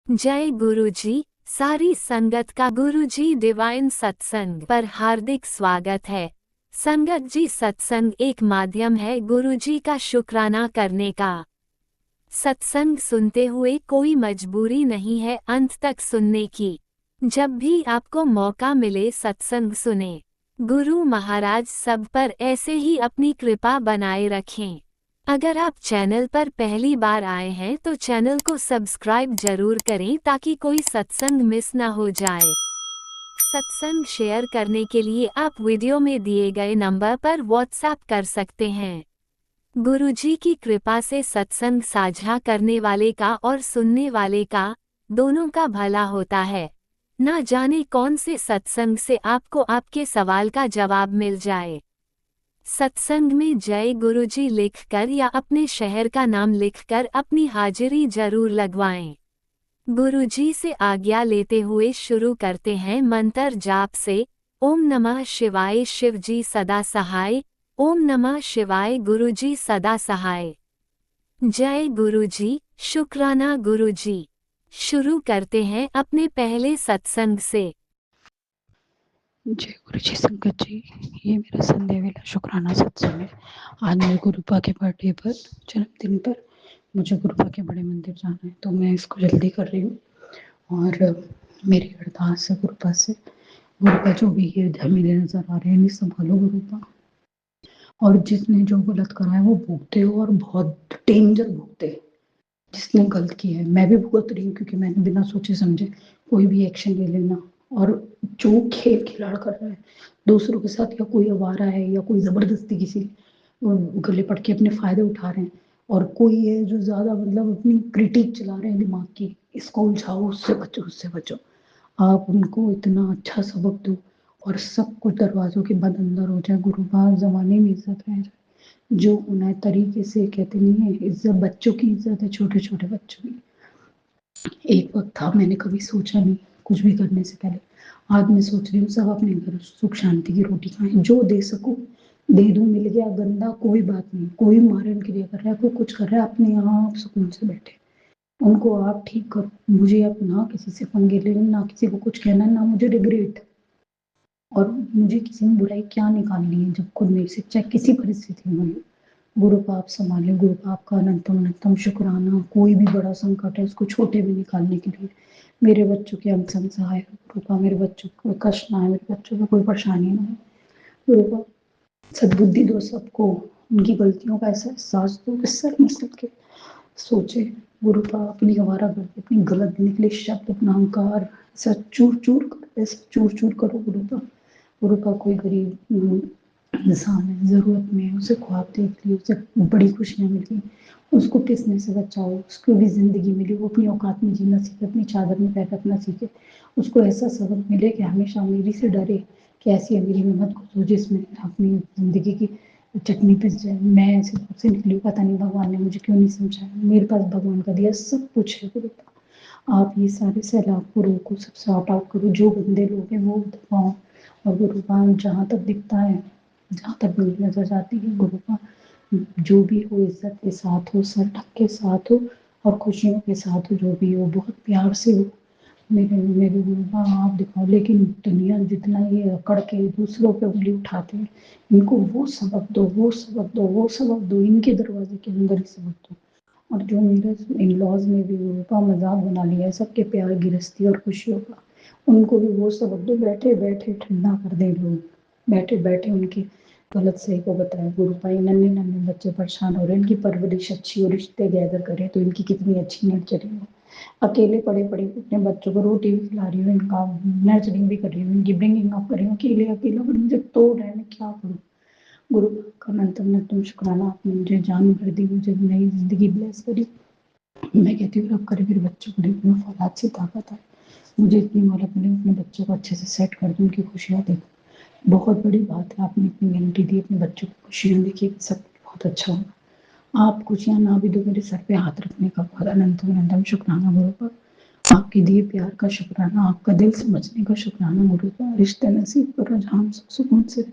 जय गुरुजी। सारी संगत का गुरुजी डिवाइन सत्संग पर हार्दिक स्वागत है। संगत जी, सत्संग एक माध्यम है गुरुजी का शुक्राना करने का। सत्संग सुनते हुए कोई मजबूरी नहीं है अंत तक सुनने की। जब भी आपको मौका मिले सत्संग सुने। गुरु महाराज सब पर ऐसे ही अपनी कृपा बनाए रखें। अगर आप चैनल पर पहली बार आए हैं तो चैनल को सब्सक्राइब जरूर करें ताकि कोई सत्संग मिस ना हो जाए। सत्संग शेयर करने के लिए आप वीडियो में दिए गए नंबर पर व्हाट्सएप कर सकते हैं। गुरुजी की कृपा से सत्संग साझा करने वाले का और सुनने वाले का दोनों का भला होता है। ना जाने कौन से सत्संग से आपको आपके सवाल का जवाब मिल जाए। सत्संग में जय गुरुजी लिखकर या अपने शहर का नाम लिखकर अपनी हाजिरी जरूर लगवाएं। गुरुजी से आज्ञा लेते हुए शुरू करते हैं मंत्र जाप से। ओम नमः शिवाय, शिवजी सदा सहाय। ओम नमः शिवाय, गुरुजी सदा सहाय। जय गुरुजी, शुक्राना गुरुजी। शुरू करते हैं अपने पहले सत्संग से। जय गुरु जी संगत जी, ये मेरा संध्या वेला शुक्राना सत्संग है। आज मेरे गुरुपा के बर्थडे पर, जन्मदिन पर मुझे गुरुपा के बड़े मंदिर जाना है, तो मैं इसको जल्दी कर रही हूँ। और मेरी अरदास है गुरुपा से, गुरुपा जो भी ये मेरे नजर आ रहे हैं नहीं संभालो गुरुपा, और जिसने जो गलत करा है वो भुगते हो, और बहुत डेंजर भुगते। जिसने गलत किया है मैं भी भुगत रही हूँ, क्योंकि मैंने बिना सोचे समझे कोई भी एक्शन ले लेना। और जो खेल खिलाड़ कर रहा है दूसरों के साथ, या कोई आवारा है या कोई जबरदस्ती किसी गले पड़ के अपने फायदे उठा रहे हैं, और कोई है जो ज्यादा मतलब अपनी क्रिटिक चला रहे हैं दिमाग की, इसको उलझाओ, उससे बचो उससे बचो। आप उनको इतना अच्छा सबक दो और सब कुछ दरवाजों के बंद अंदर हो जाए, गुरुबाज जमाने में इज्जत रह जाए। जो उन्हें तरीके से कहते नहीं है, इज्जत बच्चों की इज्जत है, छोटे छोटे बच्चों की। एक वक्त था मैंने कभी सोचा नहीं कुछ भी करने से पहले, आज मैं सोच रही हूँ सब अपने घर सुख शांति की रोटी खाएं, जो दे सकूं दे दूं। मिल गया गंदा कोई बात नहीं, कोई मारण क्रिया कर रहा है, कोई कुछ कर रहा है, अपने यहाँ आप सुकून से बैठे, उनको आप ठीक करो। मुझे अब ना किसी से पंगे लेने, ना किसी को कुछ कहना, ना मुझे रिग्रेट। और मुझे किसी ने बुराई क्या निकालनी है जब खुद मेरे से चाहे किसी परिस्थिति में हो। गुरु पाप संभाले, गुरु पाप का अनंतम अनंतम शुक्राना। कोई भी बड़ा संकट है उसको छोटे में निकालने के लिए मेरे बच्चों के अंग संग सहाय हो। गुरु पाप मेरे बच्चों को कष्ट ना है, मेरे बच्चों को कोई परेशानी ना है। गुरु पाप सद्बुद्धि दो सबको, उनकी गलतियों का ऐसा एहसास दो कि सर मसल के सोचे। गुरु पाप अपनी हमारा अपनी गलत निकले शब्द, अपना अहंकार ऐसा चूर चूर करो, ऐसा चूर चूर करो। गुरु पाप, गुरु का कोई गरीब इंसान है, जरूरत में है, उसे ख्वाब देख ली, उसे बड़ी खुशियां मिली, उसको किसने से बचाओ, उसको भी जिंदगी मिली, वो अपनी औकात में जीना सीखे, अपनी चादर में पैर रखना सीखे। उसको ऐसा सबक मिले कि हमेशा अमीरी से डरे कि ऐसी अमीरी में मत घुसो जिसमें अपनी जिंदगी की चटनी पिस जाए। मैं ऐसे से निकली, पता नहीं भगवान ने मुझे क्यों नहीं समझाया। मेरे पास भगवान का दिया सब कुछ है। गुरु आप ये सारे सैलाब को रोको, सब सॉर्ट आउट करो, जो गंदे लोग हैं वो दबाओ। और गुरुपान जहाँ तक दिखता है, जहाँ तक मेरी नजर जाती है, गुरुपान जो भी हो इज्जत के साथ हो, सर ढक के साथ हो, और खुशियों के साथ हो, जो भी हो बहुत प्यार से हो। मेरे मेरे गुरुपान आप दिखाओ। लेकिन दुनिया जितना ये अकड़ के दूसरों पे उंगली उठाते हैं, इनको वो सबक दो, वो सबक दो, वो सबक दो, इनके दरवाजे के अंदर ही सबक दो। और जो मेरे इन लॉज में भी उनका मजाक बना लिया है सबके प्यार गिरस्ती और खुशियों का, उनको भी वो सबक दो। बैठे बैठे ठंडा कर दे लोग, बैठे बैठे उनकी गलत सही को बताए। गुरु भाई नन्हे नन्हे बच्चे परेशान हो रहे हैं, इनकी परवरिश अच्छी हो, रिश्ते गैदर करें तो इनकी कितनी अच्छी नर्चरिंग हो। अकेले पड़े पड़े अपने बच्चों को रोटी भी खिला रही हूँ, इनका नर्चरिंग भी कर रही हूँ, इनकी ब्रिंगिंग अप कर रही हूँ। अकेले अकेला पर मुझे तोड़ है, मैं क्या करूँ। गुरु का अनंतम अनंतम शुक्राना, आपने मुझे जान भर दी, मुझे नई जिंदगी ब्लेस करी। मैं कहती हूँ रब करे मेरे बच्चों को देखने में फौलाद सी ताकत है, मुझे इतनी मोहलत मिले, अपने बच्चों को अच्छे से सेट कर दूँ, उनकी खुशियाँ देखूँ। बहुत बड़ी बात है, आपने इतनी गारंटी दी अपने बच्चों की खुशियाँ देखिए, सब बहुत अच्छा होगा। आप खुशियाँ ना भी दो, मेरे सर पे हाथ रखने का बहुत अनंतम अनंतम शुक्राना गुरु पर। आपके दिए प्यार का शुक्राना, आपका दिल समझने का शुक्राना गुरु पर। रिश्ते नसीब करो जहाँ हम सुकून से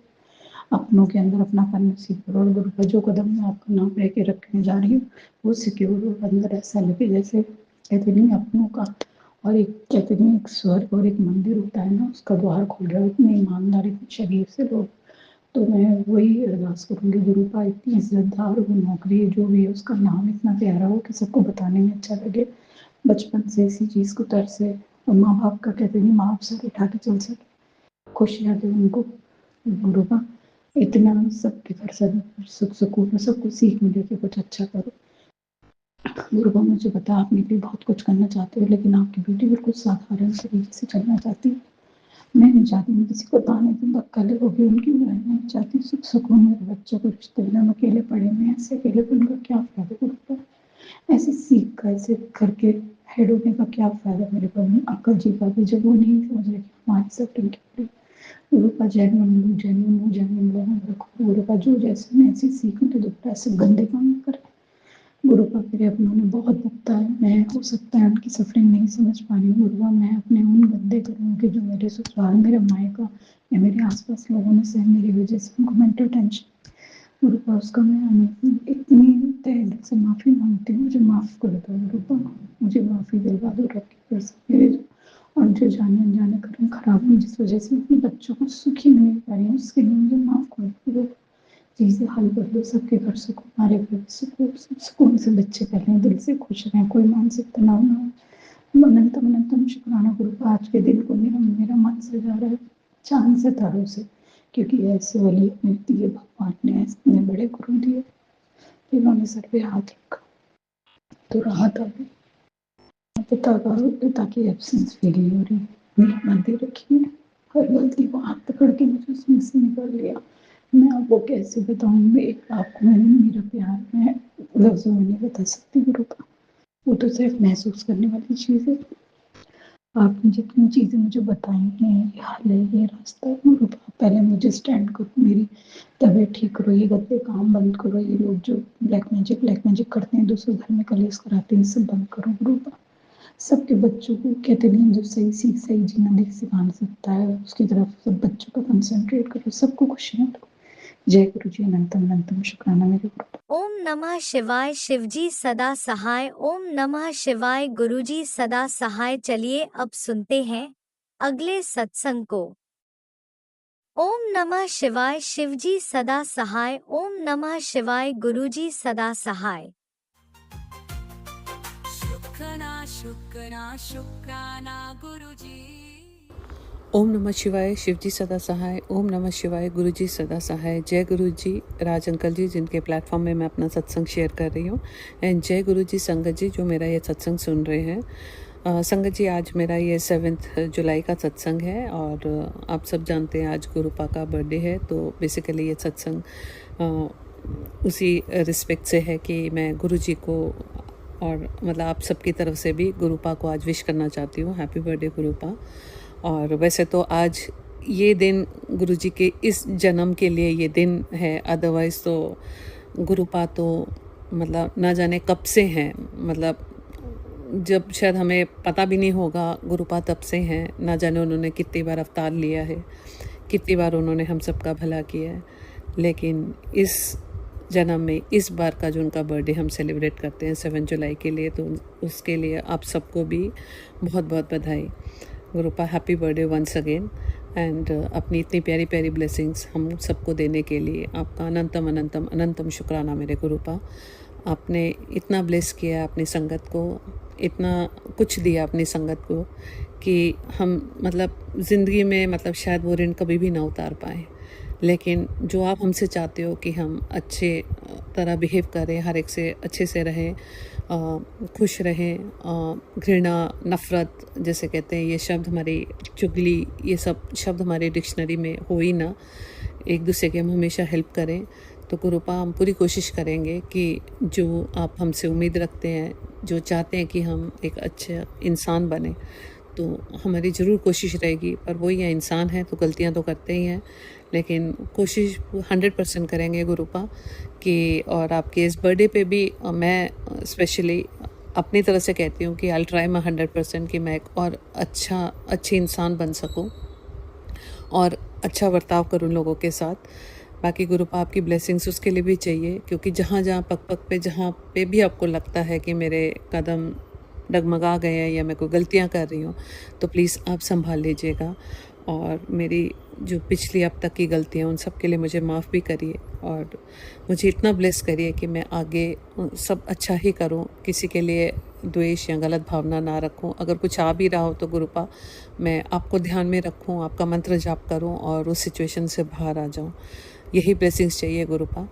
अपनों के अंदर अपनापन नसीब करो। और गुरु का जो कदम मैं आपका नाम लेके रखने जा रही हूँ वो सिक्योर हो, अंदर ऐसा लगे जैसे कहते नहीं अपनों का और एक कहते नहीं एक स्वर्ग और एक मंदिर होता है ना, उसका द्वार खोल रहे हो इतने ईमानदार इतने शरीफ से लोग। तो मैं वही अरदास करूँगी गुरु का, इतनी इज्जतदार वो नौकरी जो भी है, उसका नाम इतना प्यारा हो कि सबको बताने में अच्छा लगे, बचपन से इसी चीज़ को तरसे। और माँ बाप का कहते नहीं माँ बाप सर उठा के चल सके, खुशियाँ दे उनको गुरु का, इतना सबके घर सब सुख सुकून, सबको सीख मिले कि कुछ अच्छा करो। गुरु मुझे पता आप मेरे लिए बहुत कुछ करना चाहते हो, लेकिन आपकी बेटी बिल्कुल साधारण तरीके से चलना चाहती है। मैं नहीं चाहती मैं किसी को ताने दूँ, धक्का होगी उनकी, मैं नहीं चाहती सुख सुकून मेरे बच्चों को, रिश्ते में हम अकेले पड़े हुए हैं, ऐसे अकेलेपन का क्या फ़ायदा गुरु का, ऐसे सीख का ऐसे करके हेड होने का क्या फ़ायदा मेरे को, अंकल जी का भी जब वो नहीं समझ रहे कि हमारी सफरिंग क्या है। गुरु का जेन्युइन लोगों में रखो, गुरु का जो जैसे मैं ऐसी सीखूँ तो दोबारा ऐसे गंदे काम नहीं करें। गुरु का मेरे अपनों ने बहुत भुगता है, मैं हो सकता है उनकी सफरिंग नहीं समझ पा रही हूँ गुरुआ, मैं अपने उन गंदे कर्मों के जो मेरे ससुराल मेरे मायका या मेरे आसपास लोगों ने सह मेरी वजह से उनको मेंटल टेंशन, गुरुआ उसका मैं इतनी तहे दिल से माफ़ी मांगती हूँ, मुझे माफ़ कर दो गुरुआ, मुझे माफ़ी दिलवा दो रखी कर मेरे और जो जाने अनजाने कर्म खराब हुई जिस वजह से अपने बच्चों को सुखी नहीं पा रही हूँ, उसके लिए मुझे माफ़ कर दो, चीज़ें हल कर दो, सबके घर सुकून, हमारे घर सुकून, सब सुकून से बच्चे पहले दिल से खुश रहें, कोई मानसिक तनाव ना हो। अनंतम अनंतम शुक्राना गुरु का, आज के दिन को मेरा मेरा मन सजा रहा है चांद सितारों से, क्योंकि ऐसे वली अपने दिए भगवान ने, इतने बड़े गुरु दिए जिन्होंने सर पे हाथ रखा तो राहत आ गई। पिता की एब्सेंस फील नहीं हो रही, मेरी गलती रखी है, हर गलती को हाथ पकड़ के मुझे उसमें से निकाल लिया। मैं आपको कैसे बताऊँ, मैं आपको मैंने मेरा प्यार मैं लफ्ज़ों में नहीं बता सकती गुरु का, वो तो सिर्फ महसूस करने वाली चीज़ है। आपने जितनी चीज़ें मुझे बताई हैं, ये हाल है, ये रास्ता है गुरु का, पहले मुझे स्टैंड करो, मेरी तबीयत ठीक करो, ये गंदे काम बंद करो, ये लोग जो ब्लैक मैजिक करते हैं, दूसरे घर में कलेश कराते हैं, सब बंद करो गुरु का। सबके बच्चों को कहते नहीं जब सही सीख सही जीना नहीं सिखा सकता है, उसकी तरफ सब बच्चों का कंसंट्रेट करो, सबको खुशियाँ दो। जय गुरु जी, अनंतम अनंतम शुक्राना मेरे गुरु। ओम नमः शिवाय। शिवजी सदा सहाय। ओम नमः शिवाय। गुरुजी सदा सहाय। चलिए अब सुनते हैं अगले सत्संग को। ओम नमः शिवाय। शिवजी सदा सहाय। ओम नमः शिवाय। गुरुजी सदा सहाय। शुक्राना शुक्राना शुक्राना गुरुजी। ओम नमः शिवाय। शिवजी सदा सहाय। ओम नमः शिवाय। गुरुजी सदा सहाय। जय गुरु जी, राज अंकल जी जिनके प्लेटफॉर्म में मैं अपना सत्संग शेयर कर रही हूँ, एंड जय गुरु जी संगत जी जो मेरा ये सत्संग सुन रहे हैं। संगत जी, आज मेरा ये 7 जुलाई का सत्संग है और आप सब जानते हैं आज गुरुपा का बर्थडे है, तो बेसिकली ये सत्संग उसी रिस्पेक्ट से है कि मैं गुरु जी को और मतलब आप सबकी तरफ से भी गुरुपा को आज विश करना चाहती हूँ। Happy birthday गुरुपा। और वैसे तो आज ये दिन गुरुजी के इस जन्म के लिए ये दिन है, अदरवाइज़ तो गुरुपा तो मतलब ना जाने कब से हैं, मतलब जब शायद हमें पता भी नहीं होगा गुरुपा तब से हैं, ना जाने उन्होंने कितनी बार अवतार लिया है, कितनी बार उन्होंने हम सबका भला किया है, लेकिन इस जन्म में इस बार का जो उनका बर्थडे हम सेलिब्रेट करते हैं 7 जुलाई के लिए, तो उसके लिए आप सबको भी बहुत बहुत बधाई। Gurupa happy birthday once again, and अपनी इतनी प्यारी प्यारी ब्लेसिंग्स हम सबको देने के लिए आपका अनंतम अनंतम अनंतम शुक्राना मेरे गुरुपा। आपने इतना ब्लेस किया अपनी संगत को, इतना कुछ दिया अपनी संगत को कि हम मतलब ज़िंदगी में मतलब शायद वो ऋण कभी भी ना उतार पाए, लेकिन जो आप हमसे चाहते हो कि हम अच्छे तरह बिहेव करें, हर एक से अच्छे से रहें, खुश रहें, घृणा नफ़रत जैसे कहते हैं ये शब्द हमारी, चुगली, ये सब शब्द हमारे डिक्शनरी में हो ही ना, एक दूसरे के हम हमेशा हेल्प करें। तो गुरुपा हम पूरी कोशिश करेंगे कि जो आप हमसे उम्मीद रखते हैं, जो चाहते हैं कि हम एक अच्छे इंसान बने, तो हमारी ज़रूर कोशिश रहेगी। पर वही है, इंसान है तो गलतियां तो करते ही हैं, लेकिन कोशिश 100% करेंगे गुरुपा कि, और आपके इस बर्थडे पे भी मैं स्पेशली अपनी तरफ से कहती हूँ कि आई ट्राई माई 100% कि मैं एक और अच्छी इंसान बन सकूँ और अच्छा बर्ताव करूँ लोगों के साथ। बाकी गुरुपा आपकी ब्लेसिंग्स उसके लिए भी चाहिए, क्योंकि जहाँ जहाँ पग पग पे जहाँ पे भी आपको लगता है कि मेरे कदम डगमगा गए हैं या मैं कोई गलतियाँ कर रही हूँ तो प्लीज़ आप संभाल लीजिएगा। और मेरी जो पिछली अब तक की गलतियाँ उन सब के लिए मुझे माफ़ भी करिए और मुझे इतना ब्लेस करिए कि मैं आगे सब अच्छा ही करूँ, किसी के लिए द्वेष या गलत भावना ना रखूँ। अगर कुछ आ भी रहा हो तो गुरुपा मैं आपको ध्यान में रखूँ, आपका मंत्र जाप करूँ और उस सिचुएशन से बाहर आ जाऊँ। यही ब्लेसिंग्स चाहिए गुरुपा।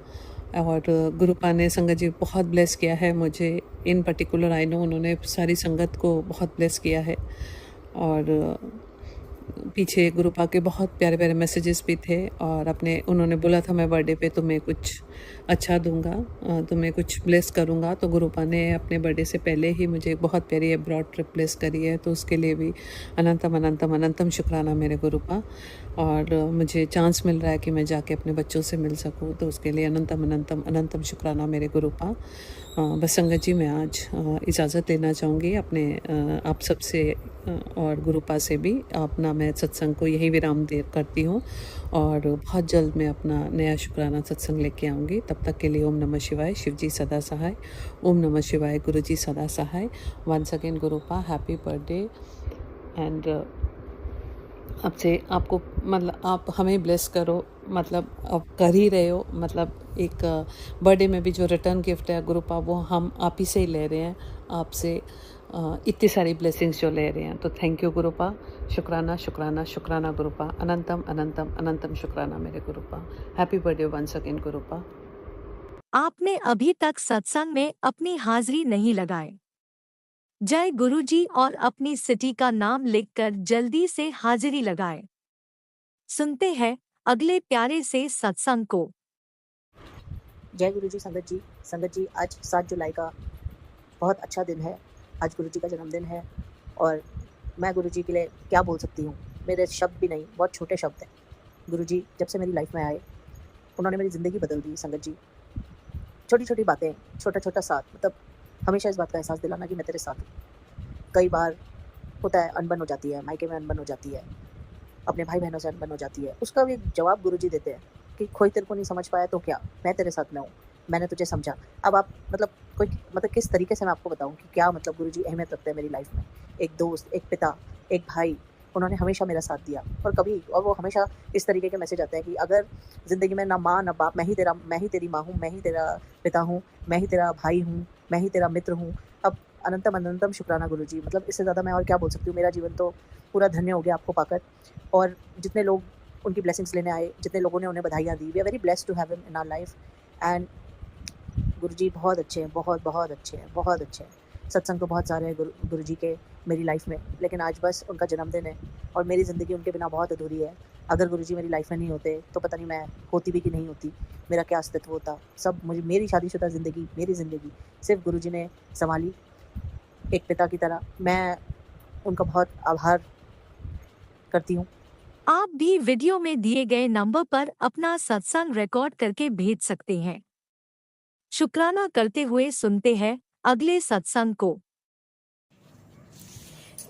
और गुरुपा ने संगत जी बहुत ब्लेस किया है मुझे, इन पर्टिकुलर आई नो उन्होंने सारी संगत को बहुत ब्लेस किया है। और पीछे गुरुपा के बहुत प्यारे प्यारे मैसेजेस भी थे और उन्होंने बोला था मैं बर्थडे पे तुम्हें कुछ अच्छा दूंगा, तुम्हें कुछ ब्लेस करूंगा। तो गुरुपा ने अपने बर्थडे से पहले ही मुझे एक बहुत प्यारी अब्रॉड ट्रिप ब्लेस करी है, तो उसके लिए भी अनंतम अनंतम अनंतम शुक्राना मेरे गुरुपा। और मुझे चांस मिल रहा है कि मैं जाके अपने बच्चों से मिल सकूं, तो उसके लिए अनंतम अनंतम अनंतम शुक्राना मेरे गुरुपा। बस संगत जी मैं आज इजाज़त लेना चाहूँगी अपने आप सबसे और गुरुपा से भी। अपना मैं सत्संग को यही विराम दे करती हूँ और बहुत जल्द मैं अपना नया शुक्राना सत्संग लेके आऊँगी। तब तक के लिए ओम नमः शिवाय, शिव जी सदा सहाय। ओम नमः शिवाय, गुरु जी सदा सहाय। Once again Gurupa happy birthday. And अब से आपको मतलब आप हमें ब्लेस करो, मतलब आप कर ही रहे हो। मतलब एक बर्थडे में भी जो रिटर्न गिफ्ट है गुरुपा वो हम आप ही से ही ले रहे हैं, आपसे इतनी सारी ब्लेसिंग्स जो ले रहे हैं। तो थैंक यू गुरुपा, शुक्राना शुक्राना शुक्राना गुरुपा, अनंतम अनंतम अनंतम शुक्राना मेरे गुरुपा। Happy birthday once again गुरुपा। आपने अभी तक सत्संग में अपनी हाजिरी नहीं लगाए। जय गुरुजी और अपनी सिटी का नाम लिखकर जल्दी से हाजिरी लगाए। सुनते हैं अगले प्यारे से सत्संग को। जय गुरु जी। संगत जी आज 7 जुलाई का बहुत अच्छा दिन है। आज गुरु जी का जन्मदिन है और मैं गुरु जी के लिए क्या बोल सकती हूँ, मेरे शब्द भी नहीं, बहुत छोटे शब्द हैं। गुरु जी जब से मेरी लाइफ में आए उन्होंने मेरी ज़िंदगी बदल दी। संगत जी छोटी छोटी बातें, छोटा छोटा साथ, मतलब हमेशा इस बात का एहसास दिलाना कि मैं तेरे साथ हूँ। कई बार होता है अनबन हो जाती है, मायके में अनबन हो जाती है, अपने भाई बहनों से अनबन हो जाती है, उसका भी एक जवाब गुरुजी देते हैं कि कोई तेरे को नहीं समझ पाया तो क्या, मैं तेरे साथ में हूँ, मैंने तुझे समझा। अब आप मतलब किस तरीके से मैं आपको बताऊँ कि क्या मतलब गुरुजी अहमियत रखते हैं मेरी लाइफ में। एक दोस्त, एक पिता, एक भाई, उन्होंने हमेशा मेरा साथ दिया। और वो हमेशा इस तरीके के मैसेज आते हैं कि अगर ज़िंदगी में ना माँ ना बाप, मैं ही तेरी माँ हूँ, मैं ही तेरा पिता हूँ, मैं ही तेरा भाई हूँ, मैं ही तेरा मित्र हूँ। अब अनंतम अनंतम शुक्राना गुरुजी। मतलब इससे ज़्यादा मैं और क्या बोल सकती हूँ। मेरा जीवन तो पूरा धन्य हो गया आपको पाकर। और जितने लोग उनकी ब्लेसिंग्स लेने आए, जितने लोगों ने उन्हें बधाइयाँ दी, we are very blessed to have him in our life. And गुरुजी बहुत अच्छे हैं, बहुत बहुत अच्छे हैं, बहुत अच्छे हैं। सत्संग तो बहुत सारे हैं गुरुजी के मेरी लाइफ में, लेकिन आज बस उनका जन्मदिन है और मेरी ज़िंदगी उनके बिना बहुत अधूरी है। अगर गुरुजी मेरी लाइफ में नहीं होते तो पता नहीं मैं होती भी कि नहीं होती, मेरा क्या अस्तित्व होता। सब मेरी शादीशुदा ज़िंदगी, मेरी ज़िंदगी सिर्फ गुरुजी ने संभाली एक पिता की तरह। मैं उनका बहुत आभार करती हूँ। आप भी वीडियो में दिए गए नंबर पर अपना सत्संग रिकॉर्ड करके भेज सकते हैं। शुक्राना करते हुए सुनते हैं अगले सत्संग को।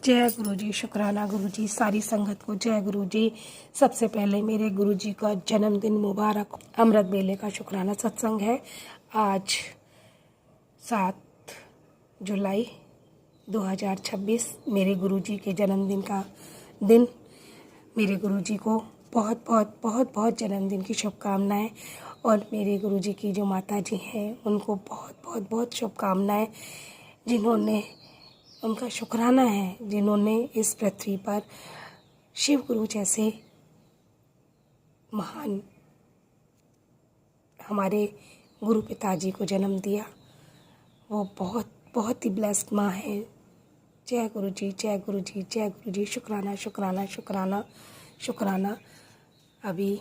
जय गुरु जी। शुक्राना गुरु जी, सारी संगत को जय गुरु जी। सबसे पहले मेरे गुरु जी का जन्मदिन मुबारक। अमृत बेले का शुक्राना सत्संग है। आज 7 जुलाई 2026 मेरे गुरु जी के जन्मदिन का दिन। मेरे गुरु जी को बहुत बहुत बहुत बहुत जन्मदिन की शुभकामनाएं। और मेरे गुरु जी की जो माता जी हैं उनको बहुत बहुत बहुत शुभकामनाएं, जिन्होंने उनका शुक्राना है जिन्होंने इस पृथ्वी पर शिव गुरु जैसे महान हमारे गुरु पिताजी को जन्म दिया। वो बहुत बहुत ही ब्लेस्ड माँ है। जय गुरु जी, जय गुरु जी, जय गुरु जी। शुक्राना शुक्राना शुक्राना शुक्राना। अभी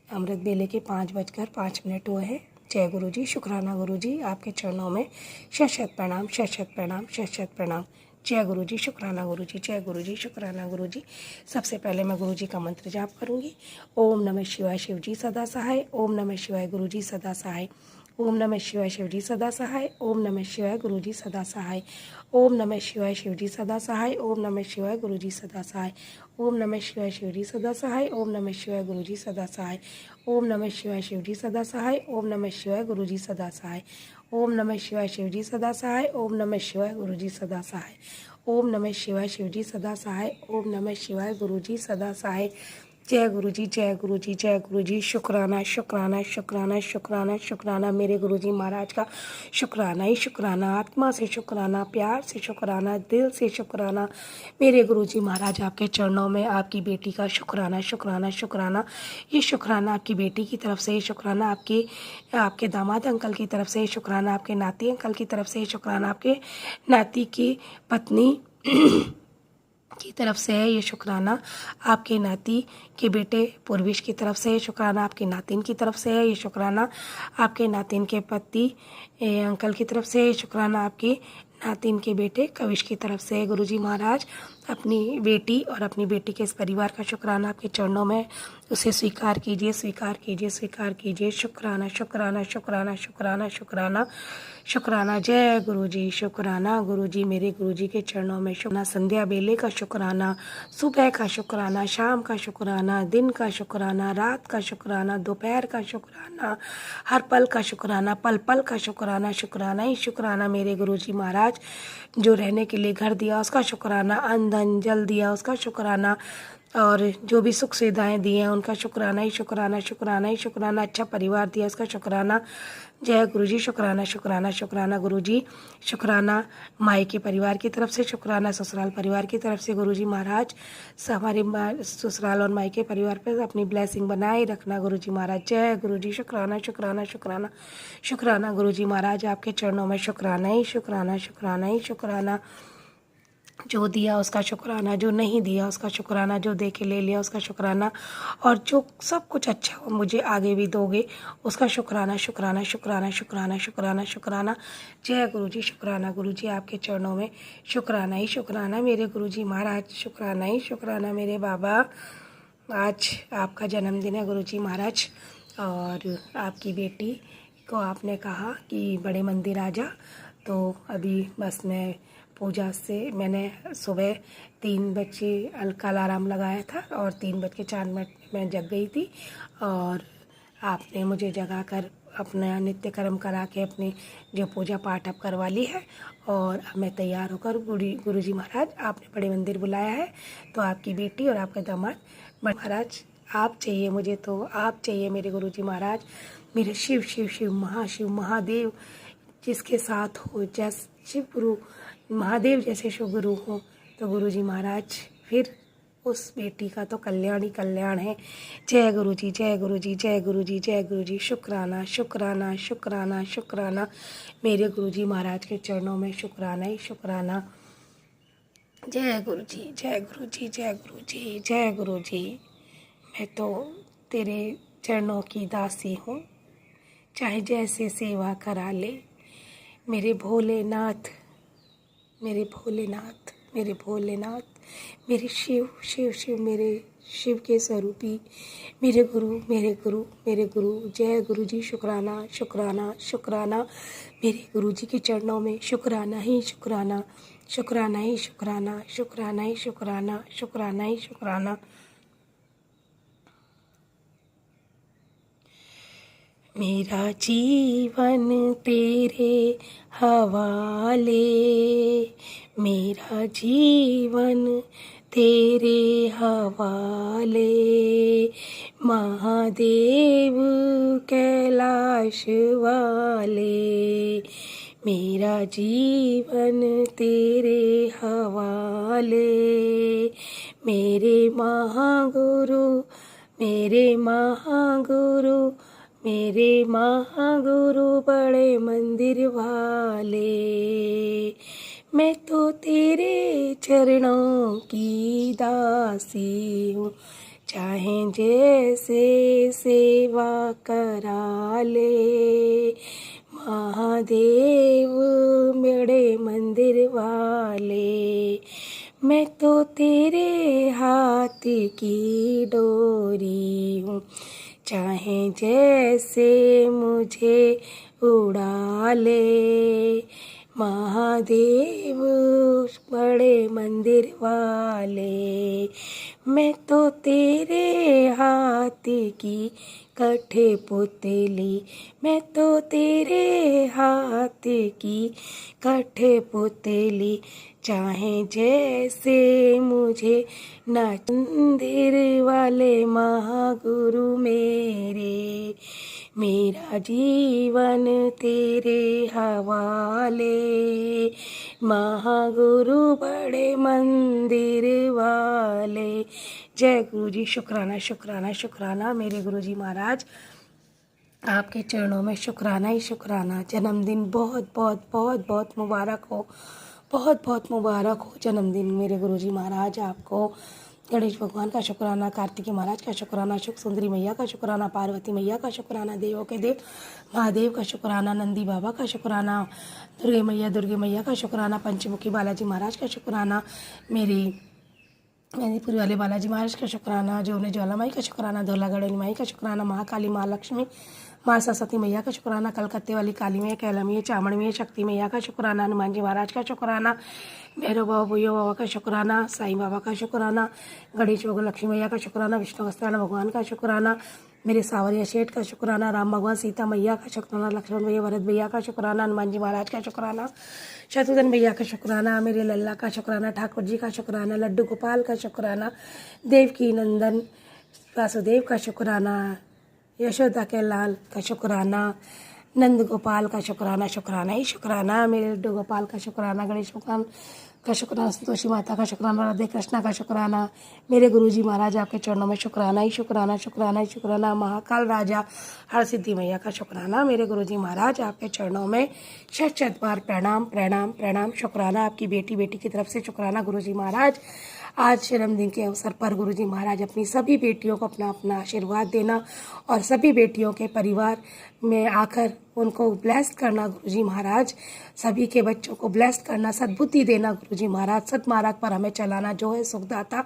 अमृत बेले के 5:05 हुए हैं। जय गुरु जी। शुक्राना गुरु जी, आपके चरणों में शत शत प्रणाम, शत शत प्रणाम, शत शत प्रणाम। जय गुरु जी। शुक्राना गुरु जी, जय गुरु जी, शुक्राना गुरु जी। सबसे पहले मैं गुरु जी का मंत्र जाप करूंगी। ओम नमः शिवाय, शिव जी सदा सहाय। ओम नमः शिवाय, गुरु जी सदा सहाय। ओम नमः शिवाय, शिव जी सदा सहाय। ओम नमः शिवाय, गुरु जी सदा सहाय। ओम नमः शिवाय, शिव जी सदा सहाय। ओम नमः शिवाय, गुरु जी सदा सहाय। ओम नमः शिवाय, शिव जी सदा सहाय। ओम नमः शिवाय, गुरु जी सदा सहाय। ओम नमः शिवाय, शिव जी सदा सहाय। ओम नमः शिवाय, गुरु जी सदा सहाय। ओम नमः शिवाय शिवजी सदा सहाय। ओम नमः शिवाय गुरुजी सदा सहाय। ओम नमः शिवाय शिवजी सदा सहाय। ओम नमः शिवाय गुरुजी सदा सहाय। जय गुरुजी जय गुरुजी जय गुरुजी। शुक्राना शुक्राना शुक्राना शुक्राना शुक्राना मेरे गुरुजी महाराज का शुक्राना ही शुक्राना। आत्मा से शुक्राना, प्यार से शुक्राना, दिल से शुक्राना मेरे गुरुजी महाराज। आपके चरणों में आपकी बेटी का शुक्राना शुक्राना शुक्राना। ये शुक्राना आपकी बेटी की तरफ से, शुक्राना आपके दामाद अंकल की तरफ से, शुक्राना आपके नाती अंकल की तरफ से, शुक्राना आपके नाती की पत्नी की तरफ से है। ये शुक्राना आपके नाती के बेटे पूर्विश की तरफ से है। शुक्राना आपके नातिन की तरफ से है। ये शुक्राना आपके नातिन के पति अंकल की तरफ से है। शुक्राना आपके नातिन के बेटे कविश की तरफ से है। गुरुजी महाराज अपनी बेटी और अपनी बेटी के इस परिवार का शुक्राना आपके चरणों में, उसे स्वीकार कीजिए स्वीकार कीजिए स्वीकार कीजिए। शुक्राना शुक्राना शुक्राना शुक्राना शुक्राना शुक्राना। जय गुरुजी शुक्राना। गुरुजी मेरे गुरुजी के चरणों में शुक्राना। संध्या बेले का शुक्राना, सुबह का शुक्राना, शाम का शुक्राना, दिन का शुक्राना, रात का शुक्राना, दोपहर का शुक्राना, हर पल का शुक्राना, पल पल का शुक्राना। शुक्राना ही शुक्राना मेरे गुरुजी महाराज। जो रहने के लिए घर दिया उसका शुक्राना, अन्न धन जल दिया उसका शुक्राना, और जो भी सुख सुविधाएं दी हैं उनका शुक्राना ही शुक्राना शुक्राना ही शुक्राना। अच्छा परिवार दिया उसका शुक्राना। जय गुरुजी शुक्राना शुक्राना शुक्राना। गुरुजी शुक्राना मायके परिवार की तरफ से, शुक्राना ससुराल परिवार की तरफ से। गुरुजी महाराज हमारे ससुराल और मायके परिवार पर अपनी ब्लेसिंग बनाए रखना गुरुजी महाराज। जय गुरुजी शुक्राना शुक्राना शुक्राना शुक्राना। गुरुजी महाराज आपके चरणों में शुक्राना ही शुक्राना शुक्राना ही शुक्राना। जो दिया उसका शुक्राना, जो नहीं दिया उसका शुक्राना, जो दे के ले लिया उसका शुक्राना, और जो सब कुछ अच्छा हो मुझे आगे भी दोगे उसका शुक्राना शुक्राना शुक्राना शुक्राना शुक्राना शुक्राना। जय गुरुजी शुक्राना। गुरुजी आपके चरणों में शुक्राना ही शुक्राना मेरे गुरुजी महाराज। शुक्राना ही शुक्राना मेरे बाबा। आज आपका जन्मदिन है गुरुजी महाराज, और आपकी बेटी को आपने कहा कि बड़े मंदिर आ जा, तो अभी बस मैं पूजा से मैंने सुबह 3 बजे अलार्म लगाया था और 3:04 मैं जग गई थी, और आपने मुझे जगा कर अपना नित्य कर्म करा के अपनी जो पूजा पाठ अब करवा ली है, और अब मैं तैयार होकर गुरुजी महाराज आपने बड़े मंदिर बुलाया है, तो आपकी बेटी और आपका दामाद महाराज आप चाहिए मुझे, तो आप चाहिए मेरे गुरुजी महाराज। मेरे शिव शिव शिव महाशिव महादेव जिसके साथ हो, जैसे शिव गुरु महादेव जैसे शिव गुरु हो, तो गुरुजी महाराज फिर उस बेटी का तो कल्याण ही कल्याण है। जय गुरुजी जय गुरुजी जय गुरुजी जय गुरुजी। शुक्राना शुक्राना शुक्राना शुक्राना मेरे गुरुजी महाराज के चरणों में शुक्राना ही शुक्राना। जय गुरुजी जय गुरुजी जय गुरुजी जय गुरुजी। मैं तो तेरे चरणों की दासी हूँ, चाहे जैसे सेवा करा ले मेरे भोलेनाथ, मेरे भोलेनाथ, मेरे भोलेनाथ, मेरे शिव शिव शिव, मेरे शिव के स्वरूपी, मेरे गुरु मेरे गुरु मेरे गुरु। जय गुरुजी शुक्राना शुक्राना शुक्राना मेरे गुरुजी के चरणों में शुक्राना ही शुक्राना शुक्राना ही शुक्राना शुक्राना ही शुक्राना शुक्राना ही शुक्राना। मेरा जीवन तेरे हवाले, मेरा जीवन तेरे हवाले, महादेव कैलाश वाले, मेरा जीवन तेरे हवाले, मेरे महागुरु मेरे महागुरु मेरे महागुरु बड़े मंदिर वाले। मैं तो तेरे चरणों की दासी हूँ, चाहे जैसे सेवा करा ले, महादेव बड़े मंदिर वाले। मैं तो तेरे हाथ की डोरी हूँ, चाहे जैसे मुझे उड़ा ले, महादेव बड़े मंदिर वाले, मैं तो तेरे हाथ की कठपुतली, मैं तो तेरे हाथ की कठपुतली, चाहे जैसे मुझे नाच मंदिर वाले महागुरु मेरे, मेरा जीवन तेरे हवाले, महागुरु बड़े मंदिर वाले। जय गुरु जी। शुक्राना शुक्राना शुक्राना मेरे गुरु जी महाराज, आपके चरणों में शुक्राना ही शुक्राना। जन्मदिन बहुत बहुत बहुत बहुत मुबारक हो, बहुत बहुत मुबारक हो जन्मदिन मेरे गुरु जी महाराज आपको। गणेश भगवान का शुक्राना, कार्तिकी महाराज का शुक्राना, शुक सुंदरी मैया का शुक्राना, पार्वती मैया का शुक्राना, देवों के देव महादेव का शुक्राना, नंदी बाबा का शुक्राना, दुर्गे मैया का शुक्राना, पंचमुखी बालाजी महाराज का शुक्राना, मेरी मैनीपुरी वाले बालाजी महाराज का शुक्राना, जो उन्हें ज्वाला माई का शुक्राना, धौलागढ़ माई का शुक्राना, महाकाली माँ लक्ष्मी माँ सरस्वती मैया का शुक्राना, कलकत्ते वाली काली मैया, कैला मैया, चामड़ मैया, शक्ति मैया का शुक्राना, हनुमान जी महाराज का शुक्राना, भैरव बाबा भैया बाबा का शुक्राना, साईं बाबा का शुक्राना, गणेश भगवान लक्ष्मी मैया का शुक्राना, विष्णु वस्त्राना भगवान का शुक्राना, मेरे सावरिया शेठ का शुक्राना, राम भगवान सीता मैया का शुक्राना, लक्ष्मण भैया भरत भैया का शुक्राना, हनुमान जी महाराज का शुक्राना, शत्रुघ्न भैया का शुक्राना, मेरे लल्ला का शुक्राना, ठाकुर जी का शुक्राना, लड्डू गोपाल का शुक्राना, देवकी नंदन वासुदेव का शुक्राना, यशोदा के लाल का शुक्राना, नंद गोपाल का शुक्राना, शुक्राना ही शुक्राना, मेरे लड्डू गोपाल का शुक्राना, गणेश भगवान का शुक्राना, संतोषी माता का शुक्राना, राधे कृष्णा का शुक्राना, मेरे गुरुजी महाराज आपके चरणों में शुक्राना ही शुक्राना, शुक्राना ही शुक्राना, महाकाल राजा हर सिद्धि मैया का शुक्राना, मेरे गुरुजी महाराज आपके चरणों में शत बार प्रणाम प्रणाम प्रणाम, शुक्राना आपकी बेटी की तरफ से शुक्राना गुरुजी महाराज। आज जन्मदिन के अवसर पर गुरुजी महाराज अपनी सभी बेटियों को अपना अपना आशीर्वाद देना और सभी बेटियों के परिवार में आकर उनको ब्लेस्ड करना गुरुजी महाराज, सभी के बच्चों को ब्लेस्ड करना, सद्बुद्धि देना गुरुजी महाराज, सदमार्ग पर हमें चलाना जो है सुखदाता,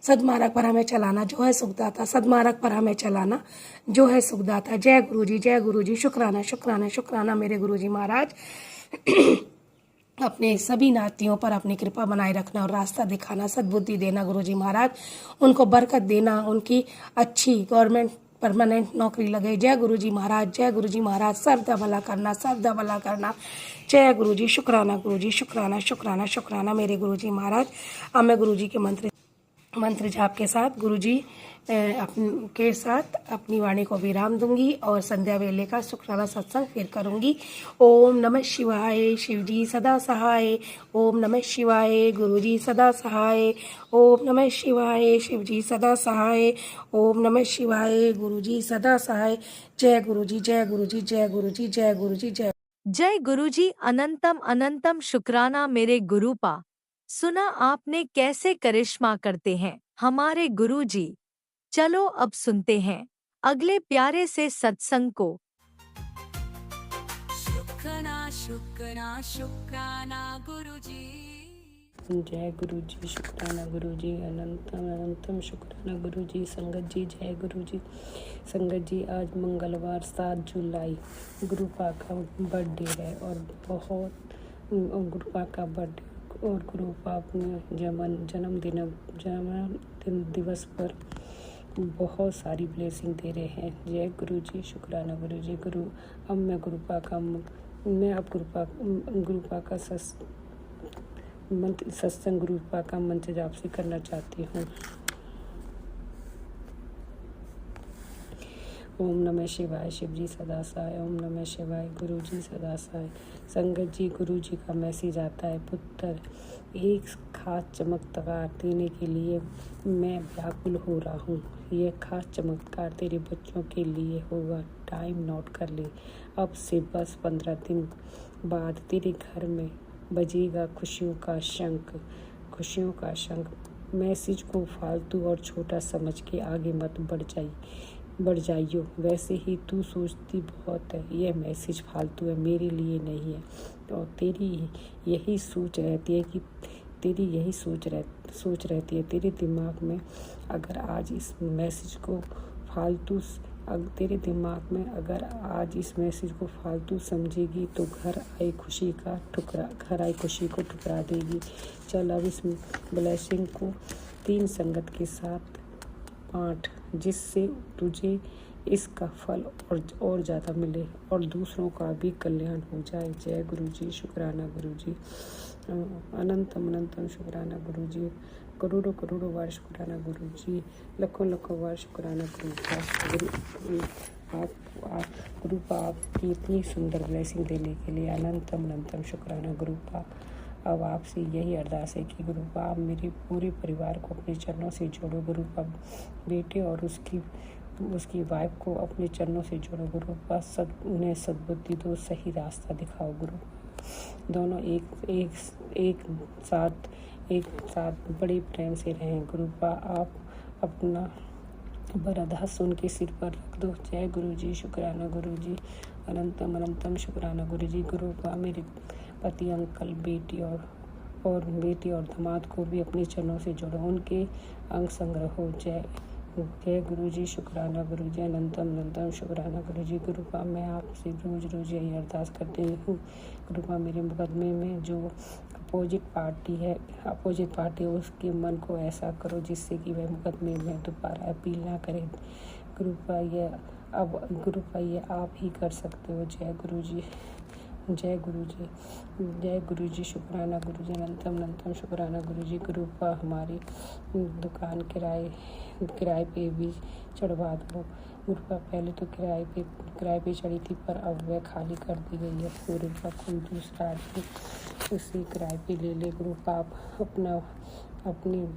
सदमार्ग पर हमें चलाना जो है सुखदाता, सदमार्ग पर हमें चलाना जो है सुखदाता। जय गुरुजी, शुक्राना शुक्राना शुक्राना मेरे गुरुजी महाराज। अपने सभी नातियों पर अपनी कृपा बनाए रखना और रास्ता दिखाना, सद्बुद्धि देना गुरुजी महाराज, उनको बरकत देना, उनकी अच्छी गवर्नमेंट परमानेंट नौकरी लगे। जय गुरुजी महाराज, जय गुरुजी महाराज, सर्वदा भला करना, सर्वदा भला करना। जय गुरुजी, शुक्राना गुरुजी, शुक्राना शुक्राना शुक्राना मेरे गुरुजी महाराज। अब मैं गुरुजी के मंत्र जाप के साथ गुरुजी के साथ अपनी वाणी को विराम दूंगी और संध्या वेले का शुक्राना सत्संग फिर करूंगी। ओम नमः शिवाय, शिवजी सदा सहाय। ओम नमः शिवाय, गुरुजी सदा सहाय। ओम नमः शिवाय, शिवजी सदा सहाय। ओम नमः शिवाय, गुरुजी सदा सहाय। जय गुरुजी, जय गुरुजी, जय गुरुजी, जय गुरुजी, जय जय गुरुजी। अनंतम अनंतम शुक्राना मेरे गुरुपा। सुना आपने कैसे करिश्मा करते हैं हमारे गुरुजी। चलो अब सुनते हैं अगले प्यारे से सत्संग को। शुक्राना शुक्राना शुक्राना गुरुजी। जय गुरुजी, शुक्राना गुरुजी, अनंतम अनंतम शुक्राना गुरुजी। संगत जी जय गुरुजी। संगत जी आज मंगलवार 7 जुलाई गुरुपा का बर्थडे है और बहुत गुरुपा का बर्थडे और गुरुपा अपने जन्मदिन दिवस पर बहुत सारी ब्लेसिंग दे रहे हैं। जय गुरुजी, शुक्राना गुरुजी। अब मैं गुरुपा का सत्संग गुरुपा का मंत्र जाप से करना चाहती हूँ। ओम नमः शिवाय, शिवजी सदा सहाय। ओम नमः शिवाय, गुरुजी सदा सहाय। संगत जी, गुरुजी का मैसेज आता है, पुत्र एक खास चमत्कार देने के लिए मैं व्याकुल हो रहा हूँ। यह खास चमत्कार तेरे बच्चों के लिए होगा। टाइम नोट कर ले। अब से बस 15 दिन बाद तेरे घर में बजेगा खुशियों का शंख। मैसेज को फालतू और छोटा समझ के आगे मत बढ़ जाइयो। वैसे ही तू सोचती बहुत है, यह मैसेज फालतू है, मेरे लिए नहीं है। और तेरी यही सोच रहती है तेरे दिमाग में। अगर आज इस मैसेज को फालतू तेरे दिमाग में अगर आज इस मैसेज को फालतू समझेगी तो घर आई खुशी को ठुकरा देगी। चल अब इस ब्लेसिंग को 3 संगत के साथ बांट, जिससे तुझे इसका फल और ज़्यादा मिले और दूसरों का भी कल्याण हो जाए। जय गुरु जी। शुक्राना गुरु जी। अनंतम शुक्राना गुरु जी। करोड़ों बार शुक्राना गुरु जी। लाखों बार शुक्राना गुरुपा आपकी इतनी सुंदर ब्लेसिंग देने के लिए अनंतम शुक्राना गुरुपा। अब आपसे यही अरदास है कि गुरुपा आप मेरे पूरे परिवार को अपने चरणों से जोड़ो। गुरुपा बेटे और उसकी वाइफ को अपने चरणों से जोड़ो। गुरुपा उन्हें सद्बुद्धि दो, सही रास्ता दिखाओ। गुरु दोनों एक साथ बड़े प्रेम से रहें। गुरुपा आप अपना बरदा सुन के सिर पर रख दो। जय गुरु जी। शुक्राना गुरु जी। अनंतम शुक्राना गुरु जी। गुरुपा मेरे पति, अंकल, बेटी और दामाद को भी अपने चरणों से जोड़ो, उनके अंग संग्रह हो। जय गुरु जी। शुक्राना गुरु जी। अनंतम शुक्राना गुरु जी। गुरुपा मैं आपसे रोज यही अरदास करती हूँ। गुरुपा मेरे मुकदमे में जो अपोजिट पार्टी उसके मन को ऐसा करो जिससे कि वह मुकदमे में दोबारा अपील ना करे। गुरुपा ये आप ही कर सकते हो। जय गुरु जी। जय गुरु जी। शुक्राना गुरु जी। अनंतम शुक्राना गुरु जी। गुरुपा हमारी दुकान किराए पे भी चढ़वा दो। गुरुपा पहले तो किराए पे चढ़ी थी, पर अब वह खाली कर दी गई है। गुरुपा कोई दूसरा आदमी उसे किराए पे ले ले। गुरुपा आप अपनी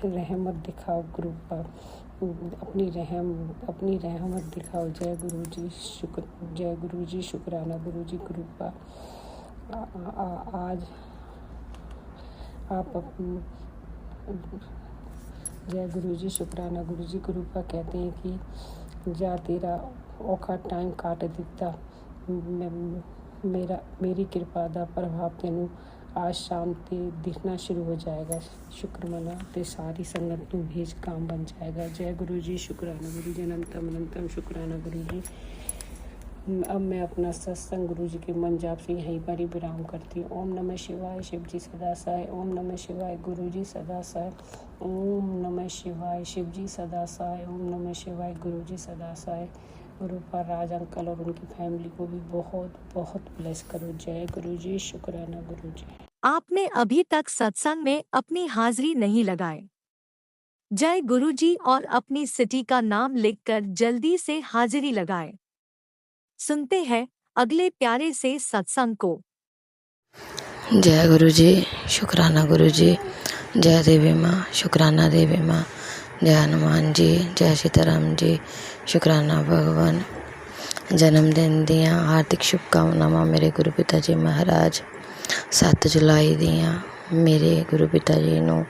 रहमत दिखाओ। गुरुपा अपनी रहमत दिखाओ। जय गुरु जी। शुक्राना गुरु जी। गुरुपा आज आप जय गुरु जी। शुक्राना गुरु जी। गुरुपा कहते हैं कि जा तेरा औखा टाइम काट दिता, मेरी कृपा दा प्रभाव तेनू आज शाम ते दिखना शुरू हो जाएगा। शुक्र मना ते सारी संगत तू भेज काम बन जाएगा। जय गुरु जी। शुक्राना गुरु जी। अनंतम शुक्राना गुरु जी। अब मैं अपना सत्संग गुरु जी के मन जाप से यहीं पर ही विराम करती हूँ। ओम नमः शिवाय। शिव जी सदा सहाय। ओम नमः शिवाय। गुरु जी सदा सहाय। ओम नमः शिवाय। शिव जी सदा सहाय। ओम नमः शिवाय। गुरु जी सदा सहाय। गुरुपा राज अंकल और उनकी फैमिली को भी बहुत ब्लेस करो। जय गुरु जी। शुक्राना गुरु जी। आपने अभी तक सत्संग में अपनी हाजिरी नहीं लगाए। जय गुरु जी और अपनी सिटी का नाम लिखकर जल्दी से हाजिरी लगाए। सुनते हैं अगले प्यारे से सत्संग को। जय गुरु जी। शुक्राना गुरु जी। जय देवी माँ। शुक्राना देवी माँ। जय हनुमान जी। जय सीताराम जी। शुक्राना भगवान। जन्मदिन दियां हार्दिक शुभकामनावां मेरे गुरु पिता जी महाराज। 7 जुलाई दियां मेरे गुरु पिता जी नूं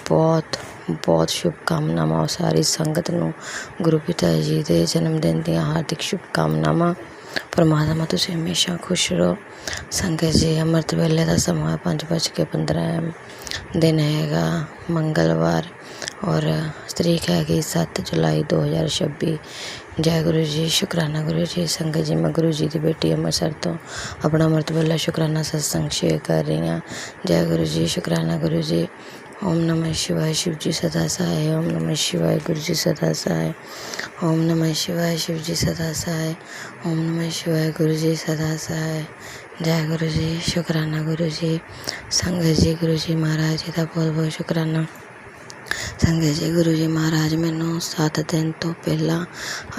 बहुत शुभकामनावां। सारी संगत नूं गुरु पिता जी दे जन्मदिन दियां हार्दिक शुभकामनावां। परमात्मा तुसीं हमेशा खुश रहो। संगत जी अमृत वेले का समा 5:15 दिन हैगा मंगलवार और तरीक हैगी 7 जुलाई 2026। जय गुरु जी। शुक्राना गुरु जी। संगत जी मैं गुरु जी की बेटी अमृतसर तो अपना अमृत वेला शुक्राना सत्संग शेयर कर रही हाँ। जय गुरु जी। शुक्राना गुरु जी। ओम नमः शिवाय। शिव जी सदा सहाय। ओम नमः शिवाय। गुरु जी सदा सहाय। ओम नमः शिवाय। शिव जी सदा सहाय। ओम नमः शिवाय। गुरु जी सदा सहाय। जय गुरु जी। शुक्राना गुरु जी। संगत जी गुरु जी महाराज जी का बहुत शुक्राना। संगत जी गुरु जी महाराज मैनू 7 दिन तो पहला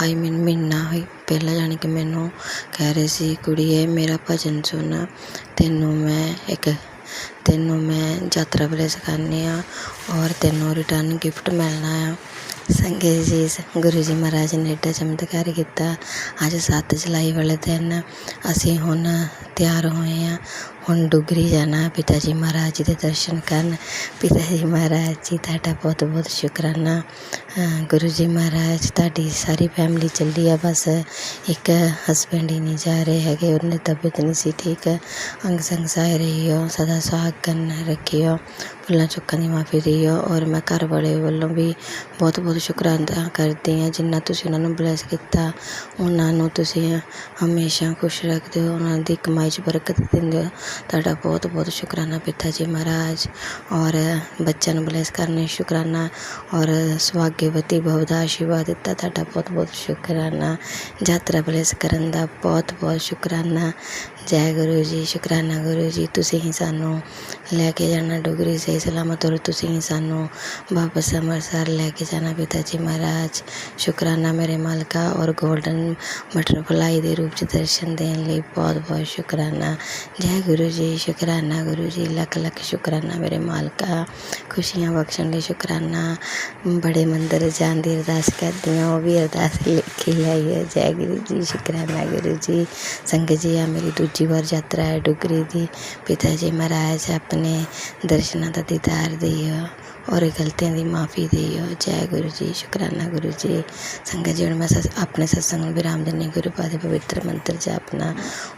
महीना पहला जानी कि मैनू कह रहे सी कुड़िए मेरा भजन सुन, तेनों मैं यात्रा वाले सिखानी और तेनों रिटर्न गिफ्ट मिलना है। संगत जी गुरु जी महाराज ने एडा चमत्कार किया। अज 7 जुलाई वाले दिन असी हुण तैयार होए हैं, हुण डुगरी जाना पिता जी महाराज जी के दर्शन करन। पिता जी महाराज जी तुहाडा बहुत शुक्राना। गुरु जी महाराज तुहाडी सारी फैमिली चली है, बस एक हसबैंड ही नहीं जा रहे है, उन्हें तबीयत नहीं सी ठीक। अंग संग सहाय रही हो, सदा सुहागन रखी हो। भुल्लां चुक्कां दी माफ़ी दिओ। और मैं घर वाले वालों भी बहुत बहुत शुकराना करदी हाँ, जिन्ना तुसीं उन्हां नूं ब्लैस कीता उन्हां नूं तुसीं हमेशा खुश रखदे हो, उन्हां दी कमाई च बरकत दिंदे हो। तुहाडा बहुत बहुत शुकराना पिता जी महाराज। और बच्चों नूं ब्लैस करने शुकराना, और सुहागवती भव दा आशीर्वाद दिता, तुहाडा बहुत बहुत शुकराना। यात्रा ब्लैस करन दा बहुत बहुत शुकराना। जय गुरु जी, शुकराना गुरु जी, तुसीं ही सानूं लैके जाना डोगरी सही सलामत, और तुसीं ही सानूं वापस अमृतसर लैके जाना पिता जी महाराज। शुकराना मेरे मालका, और गोल्डन बटरफ्लाई दे रूप च दर्शन देने लई बहुत बहुत शुकराना। जय गुरु जी, शुकराना गुरु जी, लख लख शुकराना मेरे मालका। खुशियां बख्शण लई शुकराना। बड़े मंदिर जाण दी अरदास करदी आं, ओह भी अरदास लिखी लाई है। जय गुरु जी, शुकराना गुरु जी। संगत जी, आ मेरी दूजी बार यात्रा है डुगरी दी। पिता जी महाराज अपने दर्शनां दा दीदार दिओ, और गलतियां दी माफ़ी दिओ। जय गुरु जी, शुकराना गुरु जी। संगत जी, हुण मैं अपने सत्संग नूं विराम दिन्नी। गुरु पाद दे पवित्र मंत्र जापना।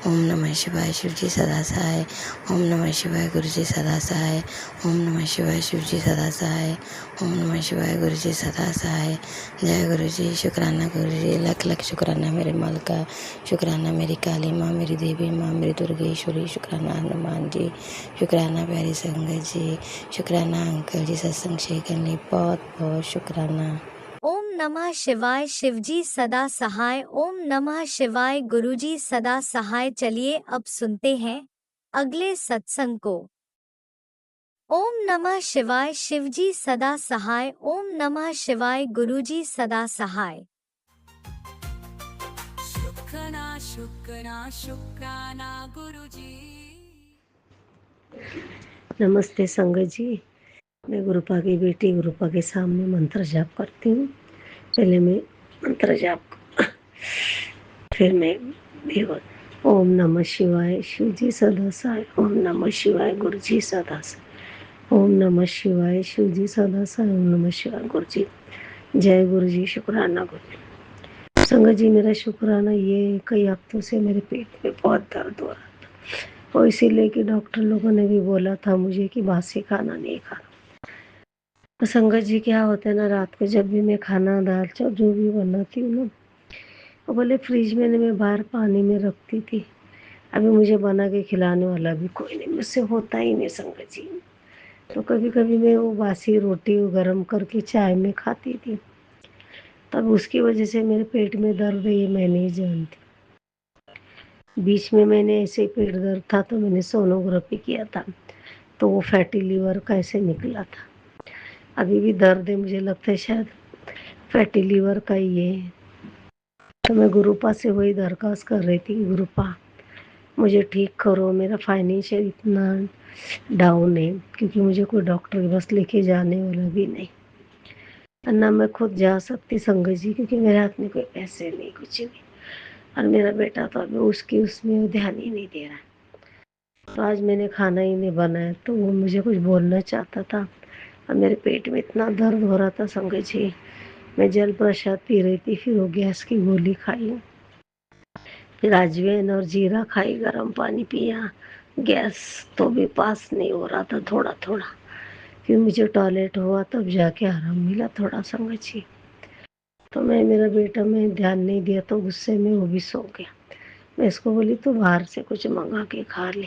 ओम नमः शिवाय, शिव जी सदा सहाय। ओम नमः शिवाय, गुरु जी सदा सहाय। ओम नमः शिवाय, शिव जी सदा सहाय। ओम नमः शिवाय, गुरु जी सदा सहाय। जय गुरु जी, शुकराना गुरु जी, लख लख शुकराना मेरे मालका। शुकराना मेरी काली माँ, मेरी देवी माँ, मेरी दुर्गेश्वरी। शुकराना हनुमान जी, शुकराना प्यारी संगत जी, शुकराना अंकल जी सत्संग शेयर करने लिए बहुत बहुत शुकराना। ओम नमः शिवाय, शिवजी सदा सहाय। ओम नमः शिवाय, गुरुजी सदा सहाय। चलिए अब सुनते हैं अगले सत्संग को। ओम नमः शिवाय, शिवजी सदा सहाय। ओम नमः शिवाय, गुरुजी सदा सहाय। शुक्राना शुक्राना शुक्राना गुरुजी। नमस्ते संगत जी, मैं गुरुपा की बेटी गुरुपा के सामने मंत्र जाप करती हूँ। पहले मैं मंत्र जाप फिर मैं ओम नमः शिवाय, शिव जी सदा सहाय। ओम नमः शिवाय, गुरु जी सदा सहाय। ओम नमः शिवाय, शिव जी सदा सहाय। ओम नमः शिवाय, गुरु जी। जय गुरु जी, शुक्राना गुरु जी। संगत जी, मेरा शुक्राना ये कई हफ्तों से मेरे पेट में बहुत दर्द हो रहा था, और इसीलिए कि डॉक्टर लोगों ने भी बोला था मुझे कि बासी खाना नहीं खाना। तो संगत जी, क्या होता है ना, रात को जब भी मैं खाना दाल चावल जो भी बनाती हूँ ना, वो बोले फ्रिज में मैं बाहर पानी में रखती थी। अभी मुझे बना के खिलाने वाला भी कोई नहीं, मुझसे होता ही नहीं संगत जी। तो कभी कभी मैं वो बासी रोटी गरम करके चाय में खाती थी, तब उसकी वजह से मेरे पेट में दर्द है ये मैं नहीं जानती। बीच में मैंने ऐसे पेट दर्द था तो मैंने सोनोग्राफी किया था, तो वो फैटी लीवर का ऐसे निकला था। अभी भी दर्द है, मुझे लगता है शायद फैटी लीवर का ही है। तो मैं गुरुपा से वही दरख्वास्त कर रही थी कि गुरुपा मुझे ठीक करो, मेरा फाइनेंशियल इतना डाउन है, क्योंकि मुझे कोई डॉक्टर के पास लेके जाने वाला भी नहीं, ना मैं खुद जा सकती संगत जी, क्योंकि मेरे हाथ में कोई पैसे नहीं, कुछ नहीं। और मेरा बेटा तो अभी उसमें ध्यान ही नहीं दे रहा। तो आज मैंने खाना ही नहीं बनाया, तो वो मुझे कुछ बोलना चाहता था, और मेरे पेट में इतना दर्द हो रहा था संगत जी। मैं जल प्रसाद पी रही थी, फिर वो गैस की गोली खाई, फिर अजवाइन और जीरा खाई, गर्म पानी पिया, गैस तो भी पास नहीं हो रहा था थोड़ा थोड़ा। फिर मुझे टॉयलेट हुआ, तब जाके आराम मिला थोड़ा संगत जी। तो मेरा बेटा मैं ध्यान नहीं दिया, तो गुस्से में वो भी सो गया। मैं इसको बोली तो बाहर से कुछ मंगा के खा ले,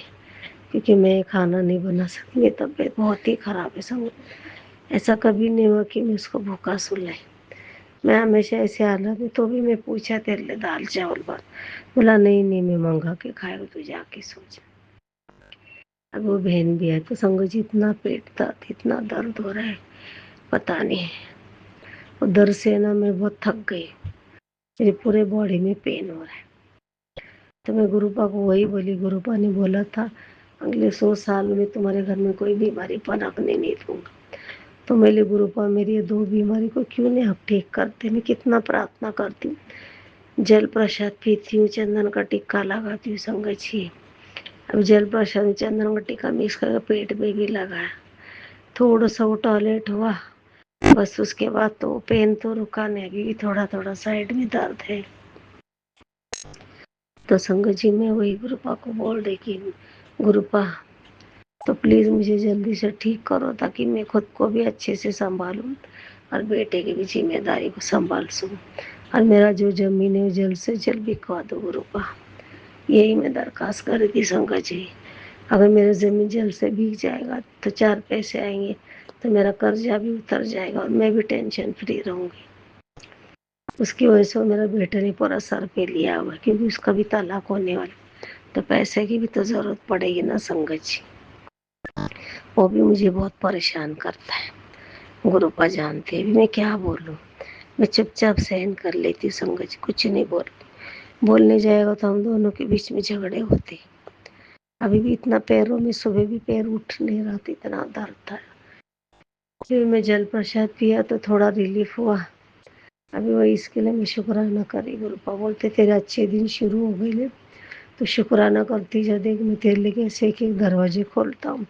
क्योंकि मैं खाना नहीं बना सकती, मेरी तबीयत बहुत ही ख़राब है संगत। ऐसा कभी नहीं हुआ कि मैं उसको भूखा सुलाई। मैं हमेशा ऐसे हालत में, तो भी मैं पूछा तेरे लिए दाल चावल बन, बोला नहीं मैं मंगा के खाएगा, तू जाके सो जा। अब वो बहन भी है, तो संगत जी इतना पेट दर्द, इतना दर्द हो रहा है पता नहीं। उधर से ना मैं बहुत थक गई, मेरे पूरे बॉडी में पेन हो रहा है। तो मैं गुरुपा को वही बोली, गुरुपा ने बोला था अगले 100 साल में तुम्हारे घर में कोई बीमारी पनपने नहीं दूंगा। तो मेरे गुरुपा मेरी ये 2 बीमारी को क्यों नहीं आप ठीक करते। मैं कितना प्रार्थना करती हूँ, जल प्रसाद पीती हूँ, चंदन का टिक्का लगाती हूँ संगत जी। अब जल प्रसाद में चंदन का टिक्का मिक्स करके पेट में भी लगाया, थोड़ा सा वो टॉयलेट हुआ, बस उसके बाद तो पेन तो रुका नहीं, अभी भी थोड़ा थोड़ा साइड में दर्द है। तो संगत जी मैं वही गुरुपा को बोल रही कि गुरुपा तो प्लीज़ मुझे जल्दी से ठीक करो ताकि मैं खुद को भी अच्छे से संभालूं और बेटे की भी जिम्मेदारी को संभाल सकूं, और मेरा जो ज़मीन है वो जल्द से जल्द बिकवा दो गुरुपा। यही मैं दरख्वास्त कर रही थी संगत जी। अगर मेरा ज़मीन जल्द से बिक जाएगा तो 4 पैसे आएंगे, तो मेरा कर्जा भी उतर जाएगा और मैं भी टेंशन फ्री रहूँगी। उसकी वजह से मेरा बेटे ने पूरा सर पे लिया हुआ, क्योंकि उसका भी तलाक होने वाला, तो पैसे की भी तो ज़रूरत पड़ेगी ना संगत जी। वो भी मुझे बहुत परेशान करता है, गुरुपा जानते हैं। मैं क्या बोलूं, मैं चुपचाप सहन कर लेती संगत जी, कुछ नहीं बोलने जाएगा तो हम दोनों के बीच में झगड़े होते। अभी भी इतना पैरों में सुबह भी पैर उठ नहीं रहा था, इतना दर्द था। फिर मैं जल प्रसाद पिया तो थोड़ा रिलीफ हुआ। अभी वही इसके लिए मैं शुक्राना करी। गुरुपा बोलते तेरे अच्छे दिन शुरू हो गए, तो शुक्राना करती जा, देख मैं तेरे लिए कैसे एक एक दरवाजे खोलता हूँ।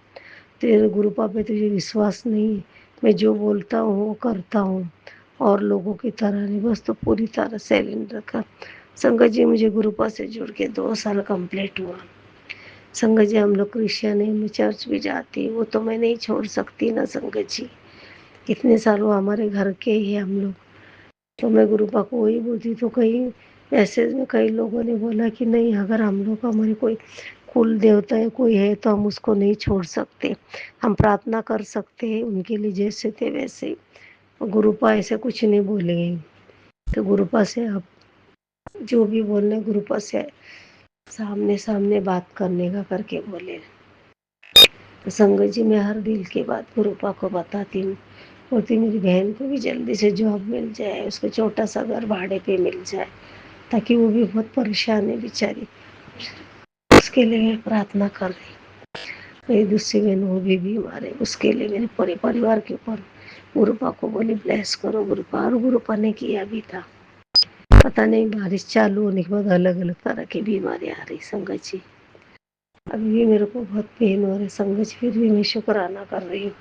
तेरे गुरुपा पे तुझे विश्वास नहीं, मैं जो बोलता हूँ वो करता हूँ, और लोगों की तरह नहीं, बस तो पूरी तरह सिलेंडर का। संगत जी मुझे गुरुपा से जुड़ के 2 साल कंप्लीट हुआ। संगत जी हम लोग क्रिश्चियन है, मैं चर्च भी जाती, वो तो मैं नहीं छोड़ सकती ना संगत जी, इतने सालों हमारे घर के ही हम लोग। तो मैं गुरुपा को वही बोलती, तो कहीं मैसेज में कई लोगों ने बोला कि नहीं, अगर हम लोग हमारे कोई कुल देवता है कोई है तो हम उसको नहीं छोड़ सकते, हम प्रार्थना कर सकते हैं उनके लिए जैसे थे वैसे। गुरुपा ऐसे कुछ नहीं बोलेंगे, तो गुरुपा से आप जो भी बोलना गुरुपा से सामने सामने बात करने का करके बोले। तो संगत जी मैं हर दिल की बात गुरुपा को बताती हूँ। बोलती मेरी बहन को भी जल्दी से जॉब मिल जाए, उसको छोटा सा घर भाड़े पे मिल जाए, ताकि वो भी बहुत परेशान है बेचारी, उसके लिए मैं प्रार्थना कर रही। मेरी दूसरी बहन वो भी बीमार है, उसके लिए मेरे पूरे परिवार के ऊपर गुरुपा को बोली ब्लेस करो गुरुपा, और गुरुपा ने किया भी था। पता नहीं बारिश चालू होने के बाद अलग अलग तरह की बीमारी आ रही संगत जी। अभी भी मेरे को बहुत पेन हो रहा है संगत जी, फिर भी मैं शुक्राना कर रही हूँ।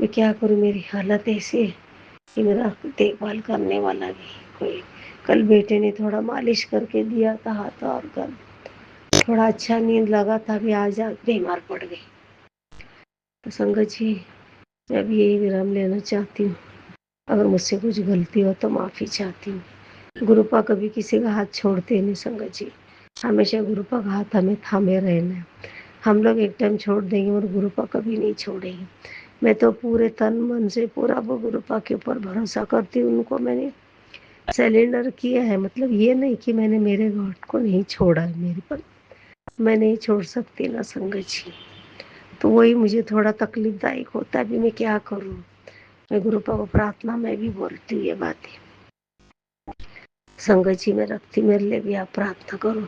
मैं क्या करूँ, मेरी हालत ऐसी है कि मेरा देखभाल करने वाला भी कोई। कल बेटे ने थोड़ा मालिश करके दिया था हाथ, और कल थोड़ा अच्छा नींद लगा था, अभी आज बीमार पड़ गई। तो संगत जी मैं भी यही विराम लेना चाहती हूँ। अगर मुझसे कुछ गलती हो तो माफ़ी चाहती हूँ। गुरुपा कभी किसी का हाथ छोड़ते नहीं संगत जी, हमेशा गुरुपा का हाथ हमें थामे रहना है। हम लोग एक टाइम छोड़ देंगे और गुरुपा कभी नहीं छोड़ेंगे। मैं तो पूरे तन मन से पूरा वो गुरुपा के ऊपर भरोसा करती हूँ। उनको मैंने सिलेंडर किया है, मतलब ये नहीं कि मैंने मेरे गॉड को नहीं छोड़ा है, मेरे पर मैं नहीं छोड़ सकती ना संगत जी। तो वही मुझे थोड़ा तकलीफदायक होता है। अभी मैं क्या करूँ, मैं गुरुपा को प्रार्थना में भी बोलती हूँ ये बातें। संगत जी मैं रखती, मेरे लिए भी आप प्रार्थना करो,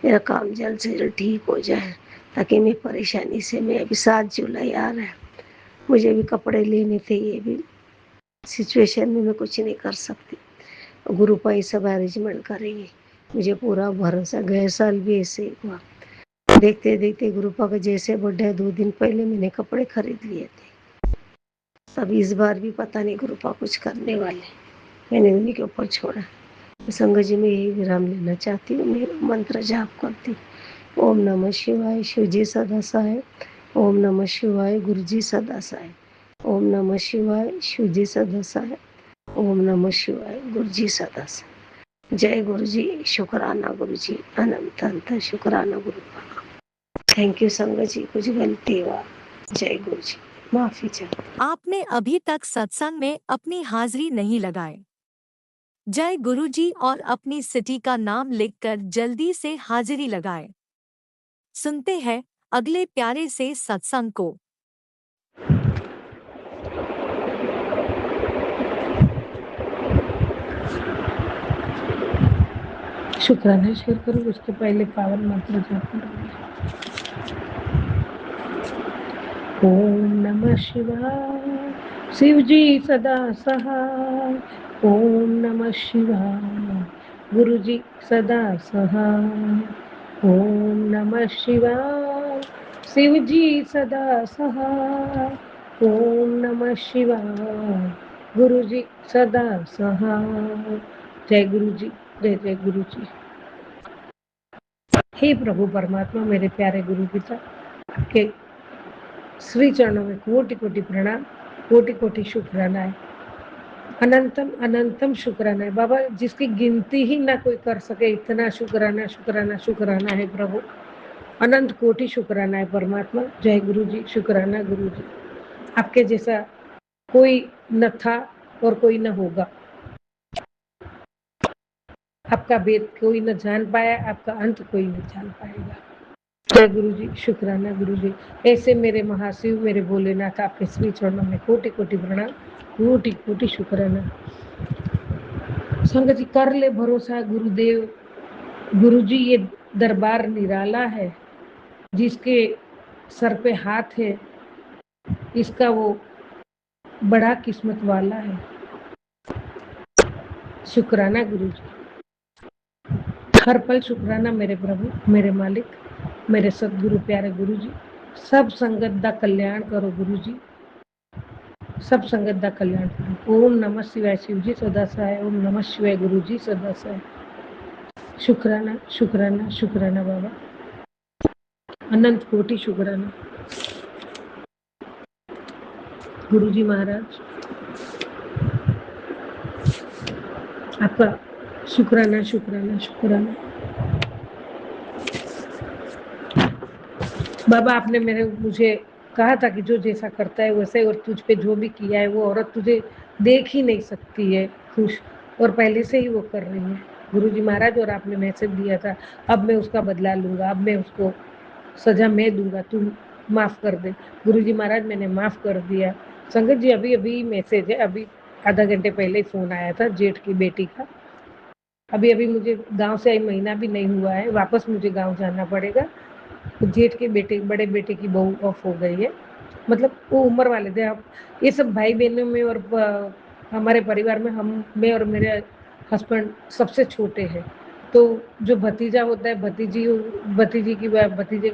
मेरा काम जल्द से जल्द ठीक हो जाए, ताकि मैं परेशानी से, मैं अभी 7 जुलाई आ रहा है, मुझे भी कपड़े लेने थे, ये भी सिचुएशन में मैं कुछ नहीं कर सकती। गुरुपा ये सब अरेंजमेंट करेंगे, मुझे पूरा भरोसा। गए साल भी ऐसे ही हुआ, देखते देखते गुरुपा का जैसे बर्थडे 2 दिन पहले मैंने कपड़े खरीद लिए थे। तब इस बार भी पता नहीं गुरुपा कुछ करने वाले, मैंने उन्हीं के ऊपर छोड़ा। संगत जी मैं यही विराम लेना चाहती हूँ। मैं मंत्र जाप करती हूँ, ओम नमः शिवाय शिव जी सदा सहाय, ओम नमः शिवाय गुरु जी सदा सहाय, ओम नमः शिवाय शिव जी सदा सहाय, ओम नमः शिवाय गुरु जी सदा सहाय। जय गुरु जी, शुक्राना गुरु जी, अनंत अंत शुक्राना गुरु। थैंक यू संगत जी, कुछ गलती हुआ जय गुरु जी, माफी चाहती। आपने अभी तक सत्संग में अपनी हाजिरी नहीं लगाए। जय गुरुजी और अपनी सिटी का नाम लिखकर जल्दी से हाजिरी लगाएं। सुनते हैं अगले प्यारे से सत्संग को। शुक्राना शेयर करो, उसके पहले पावन मंत्र जाप करो। ओम नमः शिवाय शिव जी सदा सहाय, ओम नमः शिवाय गुरु जी सदा सहाय, ओम नमः शिवाय शिव जी सदा सहाय, ओम नमः शिवाय गुरु जी सदा सहाय। जय गुरु जी, जय जय गुरु जी। हे प्रभु परमात्मा, मेरे प्यारे गुरु पिता के श्री चरणों में कोटि कोटि प्रणाम, कोटि कोटि शुक्राना है, अनंतम अनंतम शुक्राना है बाबा, जिसकी गिनती ही ना कोई कर सके, इतना शुक्राना शुक्राना शुक्राना है प्रभु, अनंत कोटि शुक्राना है परमात्मा। जय गुरु जी, शुक्राना गुरु जी, आपके जैसा कोई न था और कोई न होगा। आपका वेद कोई न जान पाया, आपका अंत कोई न जान पाएगा। जय गुरु जी, शुक्राना गुरु जी। ऐसे मेरे महाशिव, मेरे भोलेनाथ, आपके श्री चरणों में कोटि कोटि प्रणाम, कोटि कोटि शुक्राना। संगत जी कर ले भरोसा गुरुदेव, गुरु जी ये दरबार निराला है, जिसके सर पे हाथ है इसका वो बड़ा किस्मत वाला है। शुक्राना गुरु जी, हर पल शुक्राना मेरे प्रभु, मेरे मालिक, मेरे सतगुरु प्यारे गुरु जी। सब संगत दा कल्याण करो गुरु जी, सब संगत दा कल्याण करो। ओम नमः शिवाय शिव जी सदा सहाय, ओम नमः शिवाय गुरु जी सदा सहाय। शुक्राना शुक्राना शुक्राना बाबा, अनंत कोटि शुक्राना गुरु जी महाराज, आपका शुक्राना शुक्राना शुक्राना। बाबा आपने मुझे कहा था कि जो जैसा करता है वैसे, और तुझ पे जो भी किया है वो औरत तुझे देख ही नहीं सकती है खुश, और पहले से ही वो कर रही है गुरुजी महाराज। और आपने मैसेज दिया था, अब मैं उसका बदला लूंगा, अब मैं उसको सजा मैं दूंगा, तू माफ कर दे। गुरुजी महाराज मैंने माफ कर दिया। संगत जी अभी अभी मैसेज है, अभी आधा घंटे पहले ही फोन आया था जेठ की बेटी का। अभी अभी मुझे गांव से आई, महीना भी नहीं हुआ है, वापस मुझे गांव जाना पड़ेगा। जेठ के बेटे, बड़े बेटे की बहू ऑफ हो गई है, मतलब वो उम्र वाले थे। अब ये सब भाई बहनों में और हमारे परिवार में मैं और मेरे हस्बैंड सबसे छोटे हैं, तो जो भतीजा होता है, भतीजे की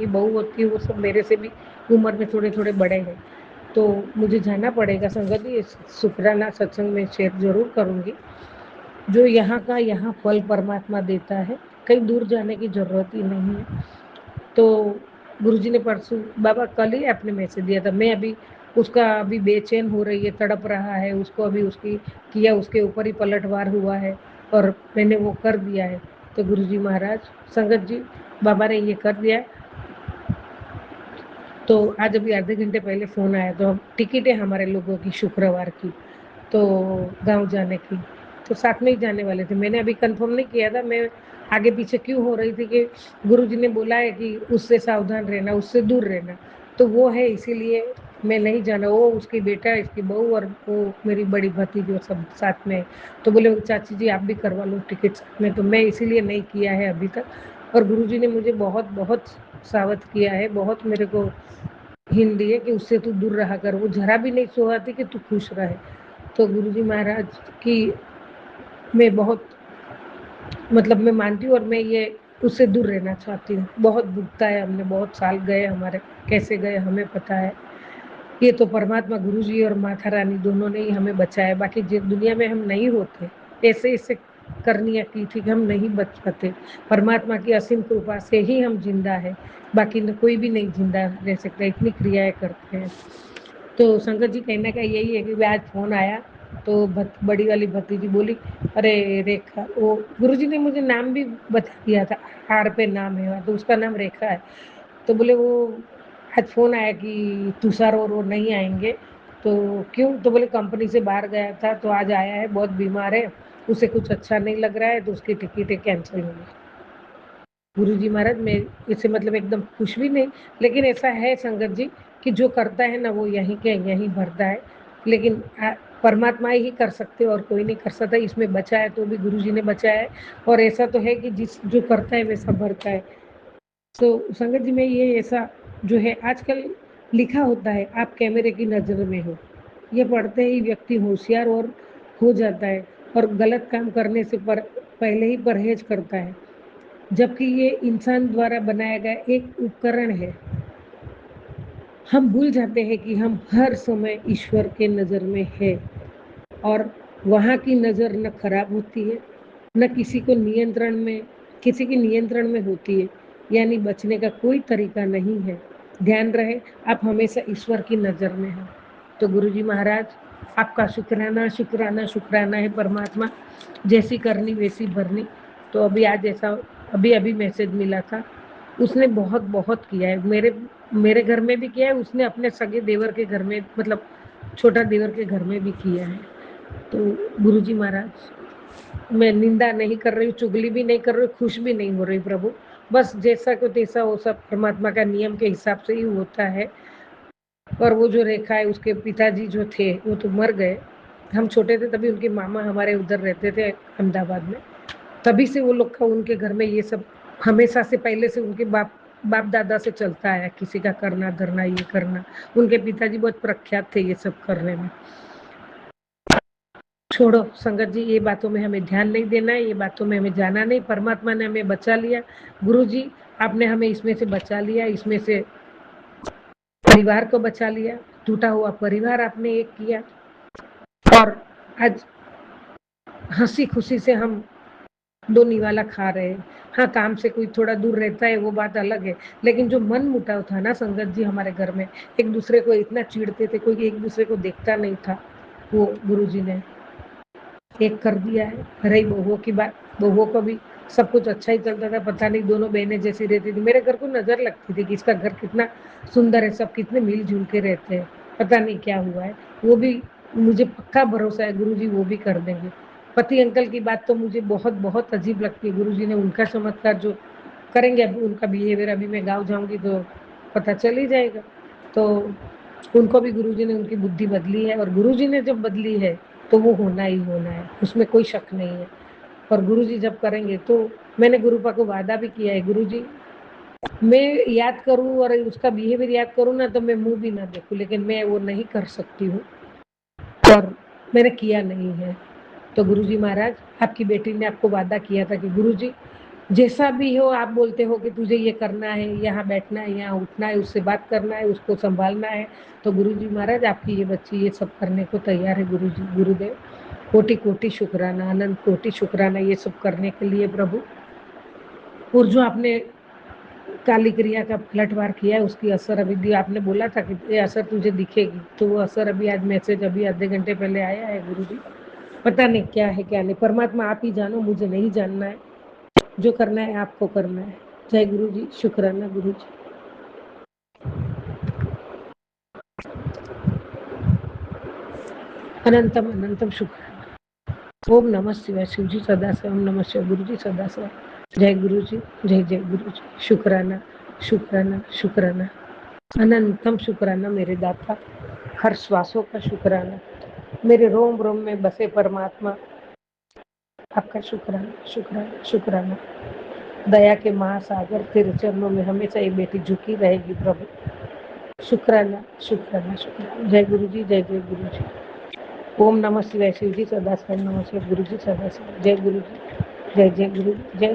बहू होती है, वो सब मेरे से भी उम्र में थोड़े थोड़े बड़े हैं। तो मुझे जाना पड़ेगा संगत जी, शुक्राना सत्संग में शेयर जरूर करूँगी। जो यहाँ का यहाँ फल परमात्मा देता है, कहीं दूर जाने की जरूरत ही नहीं है। तो गुरुजी ने परसों, बाबा कल ही आपने मैसेज दिया था, मैं अभी उसका अभी बेचैन हो रही है, तड़प रहा है, उसको अभी उसकी किया उसके ऊपर ही पलटवार हुआ है और मैंने वो कर दिया है। तो गुरुजी महाराज, संगत जी, बाबा ने ये कर दिया। तो आज अभी आधे घंटे पहले फ़ोन आया, तो टिकट है हमारे लोगों की शुक्रवार की, तो गांव जाने की, तो साथ में ही जाने वाले थे। मैंने अभी कंफर्म नहीं किया था, मैं आगे पीछे क्यों हो रही थी कि गुरुजी ने बोला है कि उससे सावधान रहना, उससे दूर रहना, तो वो है इसीलिए मैं नहीं जाना। वो उसकी बेटा, इसकी बहू और वो मेरी बड़ी भतीजी सब साथ में। तो बोले चाची जी आप भी करवा लो टिकट साथ में, तो मैं इसीलिए नहीं किया है अभी तक। और गुरुजी ने मुझे बहुत बहुत सावध किया है, बहुत मेरे को हिंट दी है कि उससे तू दूर रहा कर, वो जरा भी नहीं सोहाती कि तू खुश रहे। तो गुरुजी महाराज की मैं बहुत मतलब मैं मानती हूँ, और मैं ये उससे दूर रहना चाहती हूँ। बहुत भुगता है हमने, बहुत साल गए हमारे, कैसे गए हमें पता है। ये तो परमात्मा गुरुजी और माता रानी दोनों ने ही हमें बचाया, बाकी जिस दुनिया में हम नहीं होते, ऐसे ऐसे करनियाँ की थी कि हम नहीं बच पाते। परमात्मा की असीम कृपा से ही हम जिंदा है, बाकी कोई भी नहीं जिंदा रह सकता, इतनी क्रियाएं करते हैं। तो संगत जी कहने का यही है कि आज फोन आया तो बड़ी वाली भतीजी बोली, अरे रेखा, वो गुरुजी ने मुझे नाम भी बता दिया था, हार पे नाम है तो उसका नाम रेखा है। तो बोले वो आज फोन आया कि तुषार और वो नहीं आएंगे, तो क्यों? तो बोले कंपनी से बाहर गया था तो आज आया है, बहुत बीमार है, उसे कुछ अच्छा नहीं लग रहा है, तो उसकी टिकटें कैंसिल हो गई। गुरुजी महाराज मैं इसे मतलब एकदम खुश भी नहीं, लेकिन ऐसा है संगत जी कि जो करता है ना वो यहीं के यहीं भरता है, लेकिन परमात्मा ही कर सकते और कोई नहीं कर सकता। इसमें बचाया तो भी गुरुजी ने बचाया है, और ऐसा तो है कि जो करता है वैसा भरता है। तो संगत जी में ये ऐसा जो है आजकल लिखा होता है, आप कैमरे की नज़र में हो, ये पढ़ते ही व्यक्ति होशियार और हो जाता है और गलत काम करने से पहले ही परहेज करता है, जबकि ये इंसान द्वारा बनाया गया एक उपकरण है। हम भूल जाते हैं कि हम हर समय ईश्वर के नज़र में है, और वहाँ की नज़र न खराब होती है, न किसी की नियंत्रण में होती है, यानी बचने का कोई तरीका नहीं है। ध्यान रहे आप हमेशा ईश्वर की नज़र में हैं। तो गुरुजी महाराज आपका शुक्राना शुक्राना शुक्राना है परमात्मा, जैसी करनी वैसी भरनी। तो अभी आज ऐसा अभी अभी मैसेज मिला था, उसने बहुत बहुत किया है, मेरे घर में भी किया है, उसने अपने सगे देवर के घर में, मतलब छोटा देवर के घर में भी किया है। तो गुरुजी महाराज मैं निंदा नहीं कर रही हूँ, चुगली भी नहीं कर रही हूँ, खुश भी नहीं हो रही प्रभु, बस जैसा को तैसा वो सब परमात्मा का नियम के हिसाब से ही होता है। और वो जो रेखा है, उसके पिताजी जो थे वो तो मर गए, हम छोटे थे तभी उनके मामा हमारे उधर रहते थे अहमदाबाद में, तभी से वो लोग का उनके घर में ये सब हमेशा से पहले से उनके बाप दादा से चलता आया, किसी का करना धरना ये करना। उनके पिताजी बहुत प्रख्यात थे ये सब करने में। छोड़ो संगत जी, ये बातों में हमें ध्यान नहीं देना है, ये बातों में हमें जाना नहीं। परमात्मा ने हमें बचा लिया, गुरु जी आपने हमें इसमें से बचा लिया, इसमें से परिवार को बचा लिया, टूटा हुआ परिवार आपने एक किया, और आज हंसी खुशी से हम दो निवाला खा रहे हैं। हाँ, काम से कोई थोड़ा दूर रहता है वो बात अलग है, लेकिन जो मन मुटाव था ना संगत जी हमारे घर में, एक दूसरे को इतना चिढ़ते थे, कोई एक दूसरे को देखता नहीं था, वो गुरुजी ने एक कर दिया है। रही बहुओं की बात, बहुओं को भी सब कुछ अच्छा ही चलता था, पता नहीं दोनों बहनें जैसी रहती थी, मेरे घर को नजर लगती थी कि इसका घर कितना सुंदर है, सब कितने मिलजुल के रहते हैं, पता नहीं क्या हुआ है। वो भी मुझे पक्का भरोसा है गुरुजी वो भी कर देंगे। पति अंकल की बात तो मुझे बहुत बहुत अजीब लगती है, गुरुजी ने उनका चमत्कार जो करेंगे, अभी उनका बिहेवियर अभी मैं गाँव जाऊंगी तो पता चल ही जाएगा। तो उनको भी गुरुजी ने उनकी बुद्धि बदली है, और गुरुजी ने जब बदली है तो वो होना ही होना है, उसमें कोई शक नहीं है। और गुरुजी जब करेंगे तो मैंने गुरुपा को वादा भी किया है, गुरुजी मैं याद करूं और उसका बिहेवियर याद करूं ना तो मैं मुंह भी ना देखूं, लेकिन मैं वो नहीं कर सकती हूँ और मैंने किया नहीं है। तो गुरुजी महाराज आपकी बेटी ने आपको वादा किया था कि गुरुजी जैसा भी हो, आप बोलते हो कि तुझे ये करना है, यहाँ बैठना है, यहाँ उठना है, उससे बात करना है, उसको संभालना है, तो गुरुजी महाराज आपकी ये बच्ची ये सब करने को तैयार है। गुरुजी गुरुदेव कोटि कोटि शुक्राना, अनंत कोटि शुक्राना ये सब करने के लिए प्रभु। और जो आपने काली क्रिया का पलटवार किया है उसकी असर अभी आपने बोला था कि ये असर तुझे दिखेगी, तो वो असर अभी आज मैसेज अभी आधे घंटे पहले आया है गुरुजी। पता नहीं क्या है क्या नहीं, परमात्मा आप ही जानो, मुझे नहीं जानना है, जो करना है आपको करना है। जय गुरु जी, शुक्राना गुरु जी। अनंतम अनंतम शुक्राना। ओम नमः शिवाय, शिव जी सदा से, ओम नमः शिवाय, गुरु जी सदा से। जय गुरु जी, जय जय गुरु जी, शुक्राना शुक्राना शुक्राना, अनंतम शुक्राना मेरे दाता, हर श्वासों का शुक्राना, मेरे रोम रोम में बसे परमात्मा आपका शुक्राना शुक्राना शुक्राना। दया के महासागर तेरे चरणों में हमेशा ये बेटी झुकी रहेगी प्रभु। शुक्राना शुक्राना शुक्राना। जय गुरु जी, जय जय गुरु जी। ओम नमः शिवाय, शिव जी सदा से, नमः शिवाय, गुरु जी सदा से। जय गुरु जी, जय जय गुरु जी, जय